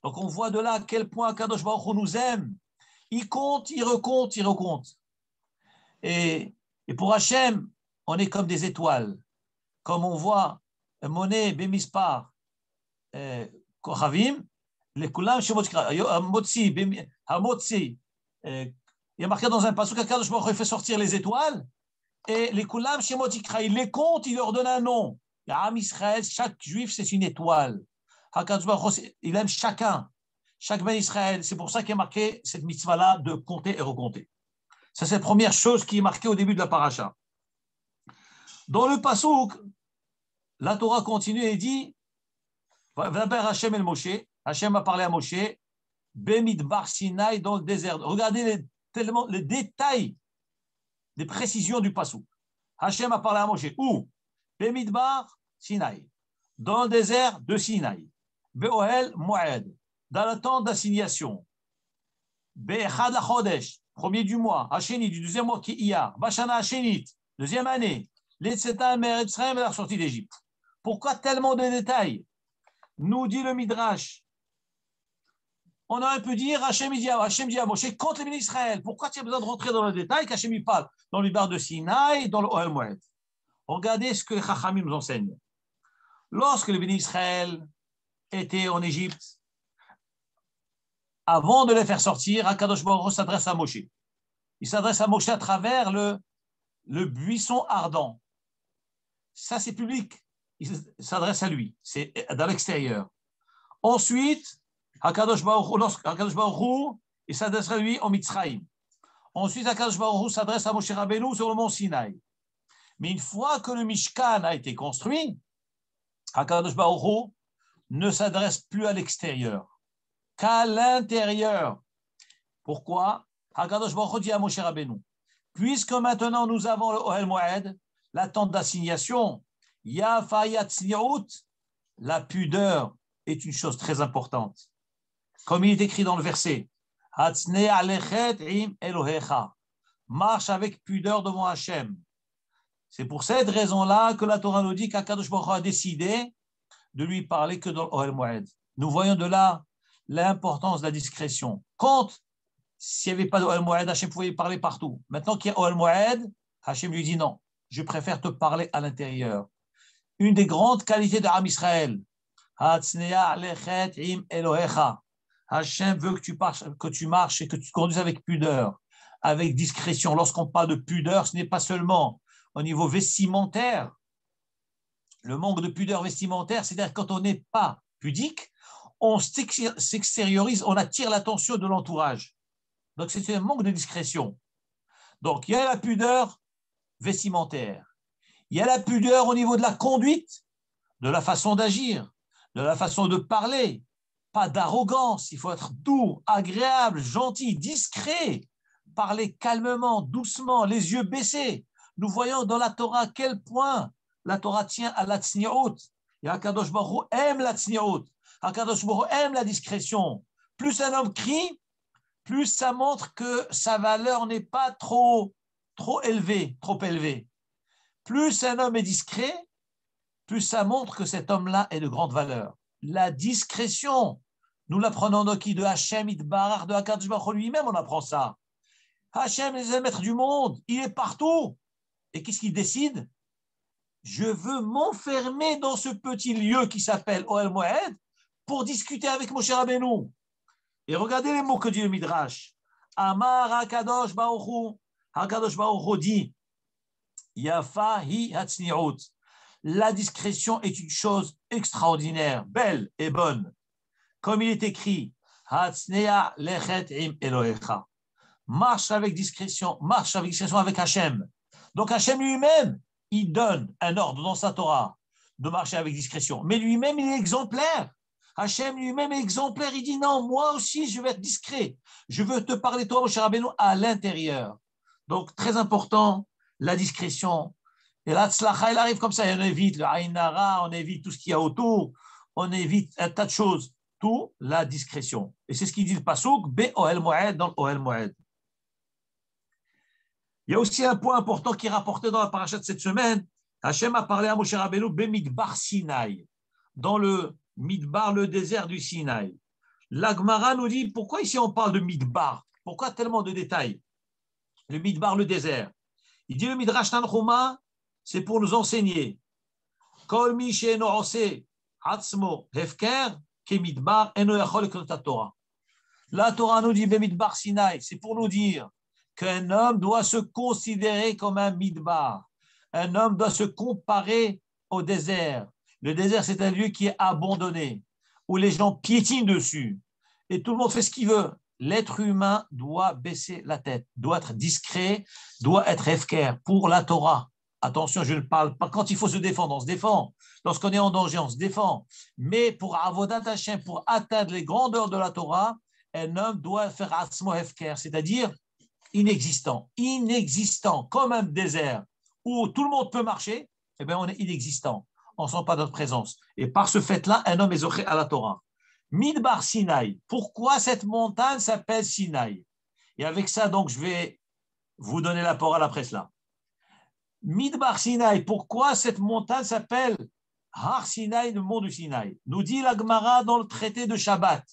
Donc on voit de là à quel point Akadosh Baruch Hu nous aime. Il compte, il recompte, il recompte. Et pour Hachem, on est comme des étoiles. Comme on voit מונה במספר כוכבים, לכולם שמות יקרא, המוציא, il y a marqué dans un passage qu'Akadosh Baruch Hu fait sortir les étoiles, et les Kulam Shemot Yikra, il les compte, il leur donne un nom. Il y a Am Israël, chaque juif, c'est une étoile. Akadosh Baruch Hu, il aime chacun, chaque Ben Israël. C'est pour ça qu'il y a marqué cette mitzvah-là de compter et recompter. Ça, c'est la première chose qui est marquée au début de la paracha. Dans le pasuk, la Torah continue et dit Vaber Hashem el Moshe, Hashem a parlé à Moshe, Bemidbar Sinai dans le désert. Regardez tellement les détails, les précisions du pasuk. Hashem a parlé à Moshe. Où? Bemidbar Sinai. Dans le désert de Sinaï. Be'ohel Moed. Dans la tente d'assignation. Be'echad la-chodesh. Premier du mois. Hashenit, du deuxième mois qui est Iyar. Bashana Hashenit. Deuxième année. L'Etzeta Mer Etzraim et la sortie d'Égypte. Pourquoi tellement de détails? Nous dit le Midrash. On aurait pu dire Hashem dit à Moshe, compte les bénis d'Israël. Pourquoi tu as besoin de rentrer dans le détail qu'Hachem il parle dans le bar de Sinaï, dans le Ohel Moed? Regardez ce que les Chachamim nous enseignent. Lorsque les bénis d'Israël étaient en Égypte, avant de les faire sortir, Akadosh Baruch Hu s'adresse à Moshe. Il s'adresse à Moshe à travers le buisson ardent. Ça, c'est public. Il s'adresse à lui. C'est dans l'extérieur. Ensuite, Akadosh Baruch Hu, il s'adresse à lui en Mitzrayim. Ensuite, Akadosh Baruch Hu s'adresse à Moshe Rabbeinu sur le mont Sinaï. Mais une fois que le Mishkan a été construit, Akadosh Baruch Hu ne s'adresse plus à l'extérieur, qu'à l'intérieur. Pourquoi? Akadosh Baruch Hu dit à Moshe Rabbeinu, puisque maintenant nous avons le Ohel Moed, la tente d'assignation, Yafa Yatzniut, la pudeur est une chose très importante. Comme il est écrit dans le verset, Hatzne alechet im Elohecha, marche avec pudeur devant Hachem. C'est pour cette raison-là que la Torah nous dit qu'Akadosh Baruch Hu a décidé de lui parler que dans l'Ohel Moed. Nous voyons de là l'importance de la discrétion. Quand, s'il n'y avait pas d'Ohel Moed, Hachem pouvait parler partout. Maintenant qu'il y a Oel Moed, Hachem lui dit non, je préfère te parler à l'intérieur. Une des grandes qualités de Am Israël, Hatznea lechet im Elohecha. Hachem veut que tu marches et que tu te conduises avec pudeur, avec discrétion. Lorsqu'on parle de pudeur, ce n'est pas seulement au niveau vestimentaire. Le manque de pudeur vestimentaire, c'est-à-dire quand on n'est pas pudique, on s'extériorise, on attire l'attention de l'entourage. Donc c'est un manque de discrétion. Donc il y a la pudeur vestimentaire. Il y a la pudeur au niveau de la conduite, de la façon d'agir, de la façon de parler. Pas d'arrogance, il faut être doux, agréable, gentil, discret. Parler calmement, doucement, les yeux baissés. Nous voyons dans la Torah à quel point la Torah tient à la tzniut. Et Akadosh Baruch Hu aime la tzniut. Akadosh Baruch Hu aime la discrétion. Plus un homme crie, plus ça montre que sa valeur n'est pas trop élevée, trop élevée. Plus un homme est discret, plus ça montre que cet homme-là est de grande valeur. La discrétion, nous l'apprenons de Hachem Itbarach, de Akadosh Baruch Hu lui-même, on apprend ça. Hachem est le maître du monde, il est partout. Et qu'est-ce qu'il décide? Je veux m'enfermer dans ce petit lieu qui s'appelle Ohel Moed pour discuter avec Moshe Rabbeinu. Et regardez les mots que dit le Midrash. Amar Akadosh Baruch Hu, Akadosh Baruch Hu dit, Yafa hi hatzniut. La discrétion est une chose extraordinaire, belle et bonne. Comme il est écrit, Hatznea lechet im Elohecha. Marche avec discrétion avec Hachem. Donc Hachem lui-même, il donne un ordre dans sa Torah de marcher avec discrétion. Mais lui-même, il est exemplaire. Hachem lui-même est exemplaire. Il dit non, moi aussi, je vais être discret. Je veux te parler, toi, Moshe Rabbeinu, à l'intérieur. Donc, très important, la discrétion. Et là, tzlacha, il arrive comme ça. Et on évite le aïn hara, on évite tout ce qu'il y a autour, on évite un tas de choses. Tout, la discrétion. Et c'est ce qu'il dit le pasuk, Be Ohel Moed, dans Ohel Moed. Il y a aussi un point important qui est rapporté dans la paracha de cette semaine. Hachem a parlé à Moshe Rabbeinu Bemidbar Sinaï, dans le Midbar, le désert du Sinaï. La Gemara nous dit pourquoi ici on parle de Midbar? Pourquoi tellement de détails? Le Midbar, le désert. Il dit le Midrash Tanchuma, c'est pour nous enseigner Kol mi she'eno oseh atzmo hefker kemidbar eno yachol leknot haTorah. La Torah nous dit Bemidbar Sinaï, c'est pour nous dire qu'un homme doit se considérer comme un midbar. Un homme doit se comparer au désert. Le désert, c'est un lieu qui est abandonné, où les gens piétinent dessus. Et tout le monde fait ce qu'il veut. L'être humain doit baisser la tête, doit être discret, doit être efker pour la Torah. Attention, je ne parle pas quand il faut se défendre, on se défend. Lorsqu'on est en danger, on se défend. Mais pour Avodat Hashem, pour atteindre les grandeurs de la Torah, un homme doit faire atzmo hefker, c'est-à-dire inexistant, comme un désert où tout le monde peut marcher, eh bien on est inexistant, on ne sent pas notre présence. Et par ce fait-là, un homme est zoché à la Torah. Midbar Sinaï, pourquoi cette montagne s'appelle Sinaï? Et avec ça, donc, je vais vous donner la parole après cela. Midbar Sinaï, pourquoi cette montagne s'appelle Har Sinaï, le mont du Sinaï? Nous dit la Gemara dans le traité de Shabbat,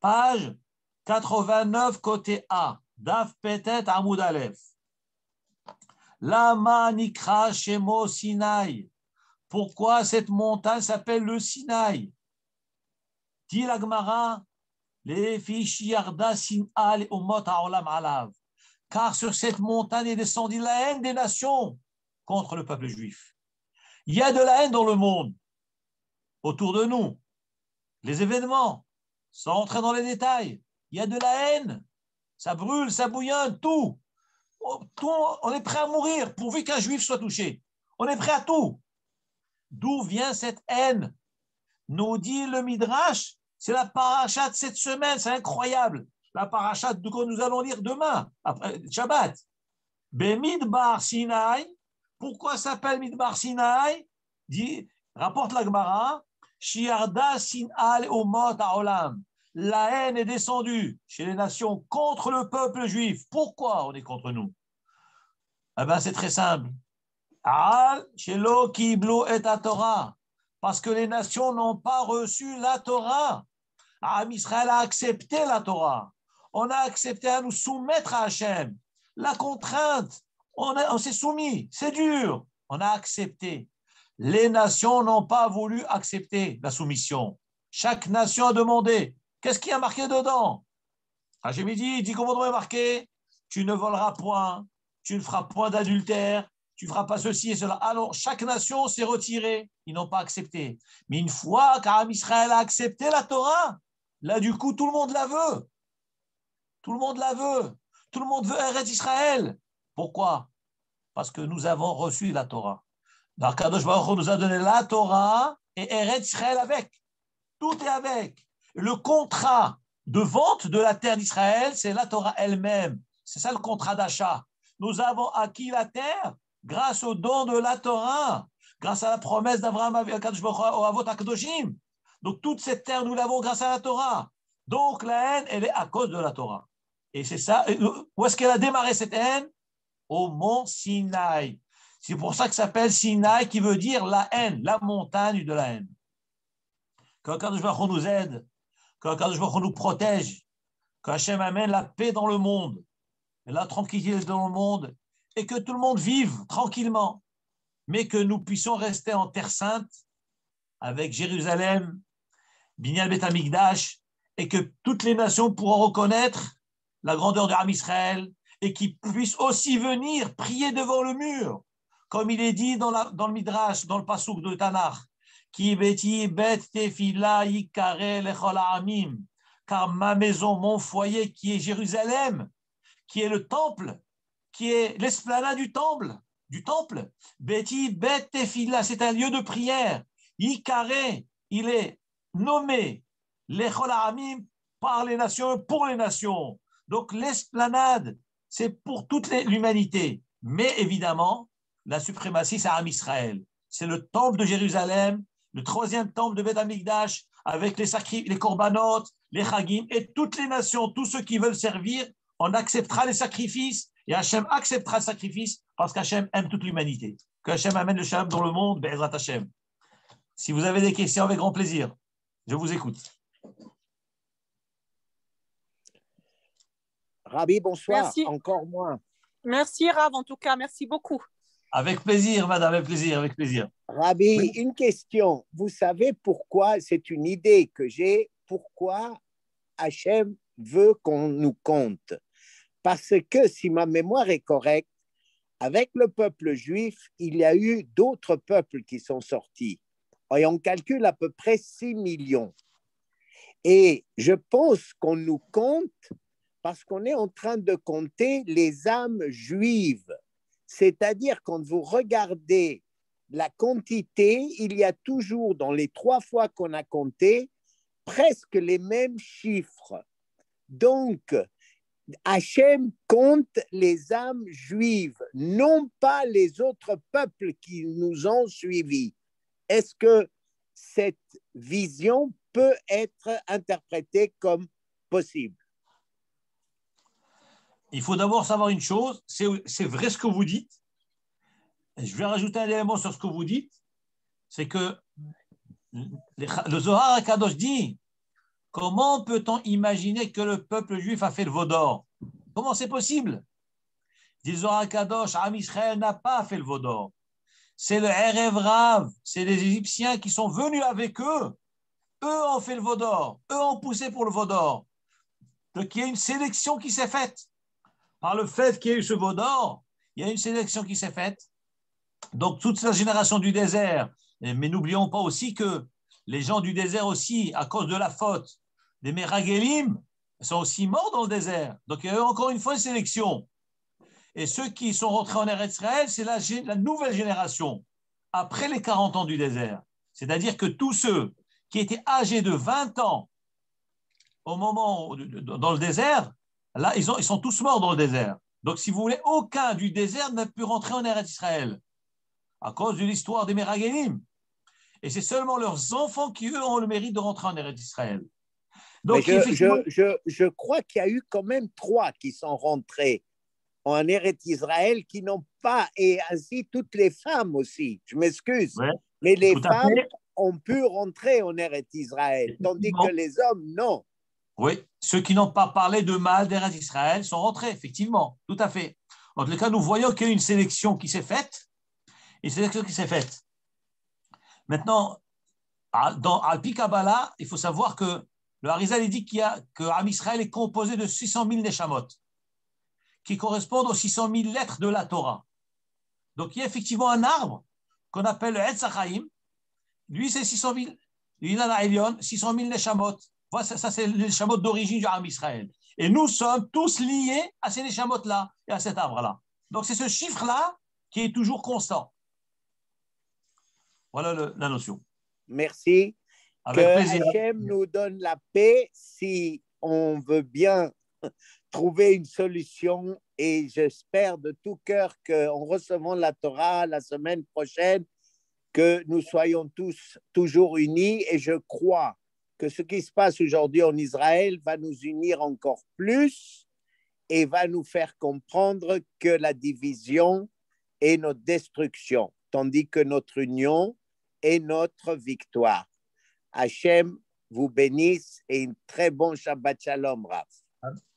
page 89, côté A, Daf Petet Amoud Aleph. Lama Nikra Shemo Sinaï. Pourquoi cette montagne s'appelle le Sinaï? Dit la Gemara, les Fishiarda Sinal Umot Haolam Alav. Car sur cette montagne est descendue la haine des nations contre le peuple juif. Il y a de la haine dans le monde, autour de nous. Les événements, sans entrer dans les détails, il y a de la haine. Ça brûle, ça bouillonne, tout. On est prêt à mourir pourvu qu'un juif soit touché. On est prêt à tout. D'où vient cette haine? Nous dit le Midrash, c'est la paracha de cette semaine, c'est incroyable. La paracha que nous allons lire demain, après Shabbat. Midbar Sinaï. Pourquoi s'appelle Midbar Sinaï? Rapporte la Gemara, Shiarda Sinal Umot Haolam. La haine est descendue chez les nations contre le peuple juif. Pourquoi on est contre nous? Eh bien, c'est très simple. Al Shelo Kiblo et Torah. Parce que les nations n'ont pas reçu la Torah. Israël a accepté la Torah. On a accepté à nous soumettre à Hachem. La contrainte, on s'est soumis. C'est dur. On a accepté. Les nations n'ont pas voulu accepter la soumission. Chaque nation a demandé. Qu'est-ce qui a marqué dedans? Hachem dit commandement est marqué, tu ne voleras point, tu ne feras point d'adultère, tu ne feras pas ceci et cela. Alors, chaque nation s'est retirée. Ils n'ont pas accepté. Mais une fois qu'Aram Israël a accepté la Torah, là, du coup, tout le monde la veut. Tout le monde la veut. Tout le monde veut Eretz Israël. Pourquoi? Parce que nous avons reçu la Torah. Kadosh Baruch Hu nous a donné la Torah et Eretz Israël avec. Tout est avec. Le contrat de vente de la terre d'Israël, c'est la Torah elle-même. C'est ça le contrat d'achat. Nous avons acquis la terre grâce au don de la Torah, grâce à la promesse d'Abraham au Avot HaKadoshim. Donc toute cette terre, nous l'avons grâce à la Torah. Donc la haine, elle est à cause de la Torah. Et c'est ça. Où est-ce qu'elle a démarré cette haine? Au mont Sinaï. C'est pour ça que ça s'appelle Sinaï, qui veut dire la haine, la montagne de la haine. Quand Kadosh Baruch Hu nous aide, quand Kadosh Baruch Hu nous protège, quand Hachem amène la paix dans le monde, et la tranquillité dans le monde, et que tout le monde vive tranquillement, mais que nous puissions rester en terre sainte, avec Jérusalem, Binyan Bet Hamikdash, et que toutes les nations pourront reconnaître la grandeur de Am Israël, et qu'ils puissent aussi venir prier devant le mur, comme il est dit dans le Midrash, dans le Passouk de Tanakh, car ma maison, mon foyer, qui est Jérusalem, qui est le temple, qui est l'esplanade du temple, Beti Bet Tefila, c'est un lieu de prière. Ikare, il est nommé Lechol Ha'amim par les nations, pour les nations. Donc l'esplanade, c'est pour toute l'humanité. Mais évidemment, la suprématie, c'est Am Israël. C'est le temple de Jérusalem, le troisième temple de Bet Hamikdash, avec les korbanot, les chagim, et toutes les nations, tous ceux qui veulent servir, on acceptera les sacrifices, et Hachem acceptera le sacrifice, parce qu'Hachem aime toute l'humanité. Que Hachem amène le shalom dans le monde, Be'ezrat Hachem. Si vous avez des questions, avec grand plaisir, je vous écoute. Rabbi, bonsoir. Merci. Encore moi. Merci Rav, en tout cas, merci beaucoup. Avec plaisir, madame, avec plaisir, avec plaisir. Rabbi, Oui. une question. Vous savez pourquoi, c'est une idée que j'ai, pourquoi Hachem veut qu'on nous compte? Parce que si ma mémoire est correcte, avec le peuple juif, il y a eu d'autres peuples qui sont sortis. Et on calcule à peu près 6 millions. Et je pense qu'on nous compte parce qu'on est en train de compter les âmes juives. C'est-à-dire, quand vous regardez la quantité, il y a toujours, dans les 3 fois qu'on a compté, presque les mêmes chiffres. Donc, Hachem compte les âmes juives, non pas les autres peuples qui nous ont suivis. Est-ce que cette vision peut être interprétée comme possible? Il faut d'abord savoir une chose, c'est vrai ce que vous dites. Et je vais rajouter un élément sur ce que vous dites, c'est que le Zohar HaKadosh dit, comment peut-on imaginer que le peuple juif a fait le veau d'or? Comment c'est possible? Dit le Zohar HaKadosh, Am Israël n'a pas fait le veau d'or. C'est le Erev Rav, c'est les Égyptiens qui sont venus avec eux. Eux ont fait le veau d'or, eux ont poussé pour le veau d'or. Donc il y a une sélection qui s'est faite. Par le fait qu'il y ait eu ce veau d'or, il y a une sélection qui s'est faite. Donc toute la génération du désert, mais n'oublions pas aussi que les gens du désert aussi, à cause de la faute des Meragélim, sont aussi morts dans le désert. Donc il y a eu encore une fois une sélection. Et ceux qui sont rentrés en Eretz Israël, c'est la nouvelle génération, après les 40 ans du désert. C'est-à-dire que tous ceux qui étaient âgés de 20 ans au moment dans le désert, là, ils sont tous morts dans le désert. Donc, si vous voulez, aucun du désert n'a pu rentrer en Eretz Israël à cause de l'histoire des Meragélim. Et c'est seulement leurs enfants qui, eux, ont le mérite de rentrer en Eretz Israël. Donc, je crois qu'il y a eu quand même 3 qui sont rentrés en Eretz Israël qui n'ont pas, et ainsi toutes les femmes aussi, je m'excuse, ouais, mais les femmes ont pu rentrer en Eretz Israël, tandis que les hommes, non. Oui, ceux qui n'ont pas parlé de mal d'Eretz Israël sont rentrés, effectivement, tout à fait. En tout cas, nous voyons qu'il y a une sélection qui s'est faite, une sélection qui s'est faite. Maintenant, dans Alpi Kabbalah, il faut savoir que le Harizal dit que Am Israël est composé de 600 000 Neshamot, qui correspondent aux 600 000 lettres de la Torah. Donc, il y a effectivement un arbre qu'on appelle le Etz HaChaim. Lui, c'est 600 000. Il a la Elion, 600 000 Neshamot. Voilà, ça, c'est les Neshamot d'origine du Am Israël. Et nous sommes tous liés à ces Neshamot-là et à cet arbre-là. Donc, c'est ce chiffre-là qui est toujours constant. Voilà la notion. Merci. Avec plaisir. Hachem nous donne la paix si on veut bien trouver une solution, et j'espère de tout cœur qu'en recevant la Torah la semaine prochaine, que nous soyons tous toujours unis, et je crois que ce qui se passe aujourd'hui en Israël va nous unir encore plus et va nous faire comprendre que la division est notre destruction, tandis que notre union est notre victoire. Hachem vous bénisse et un très bon Shabbat Shalom, Rav.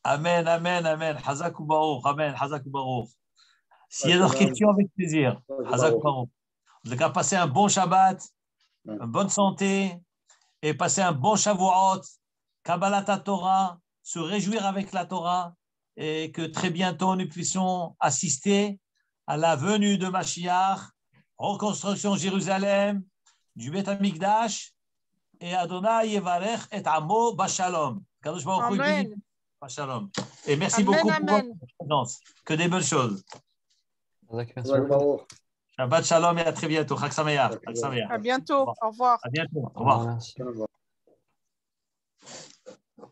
Amen, amen, amen. Hazak ou Baruch, amen, Hazak ou Baruch. S'il y a d'autres questions, avec plaisir. Hazak ou Baruch. En tout cas, passez un bon Shabbat, une bonne santé, et passer un bon Shavuot, Kabbalat Torah, se réjouir avec la Torah, et que très bientôt nous puissions assister à la venue de Mashiach, reconstruction de Jérusalem, du Beth Amikdash, et Adonai Yevarech et Amo Bashalom. Kadosh Baruch Hu bénisse Bashalom. Et merci beaucoup pour votre présence. Que des bonnes choses. Shabbat Shalom et à très bientôt. Chag Sameach. À bientôt. Au revoir. À bientôt. Au revoir.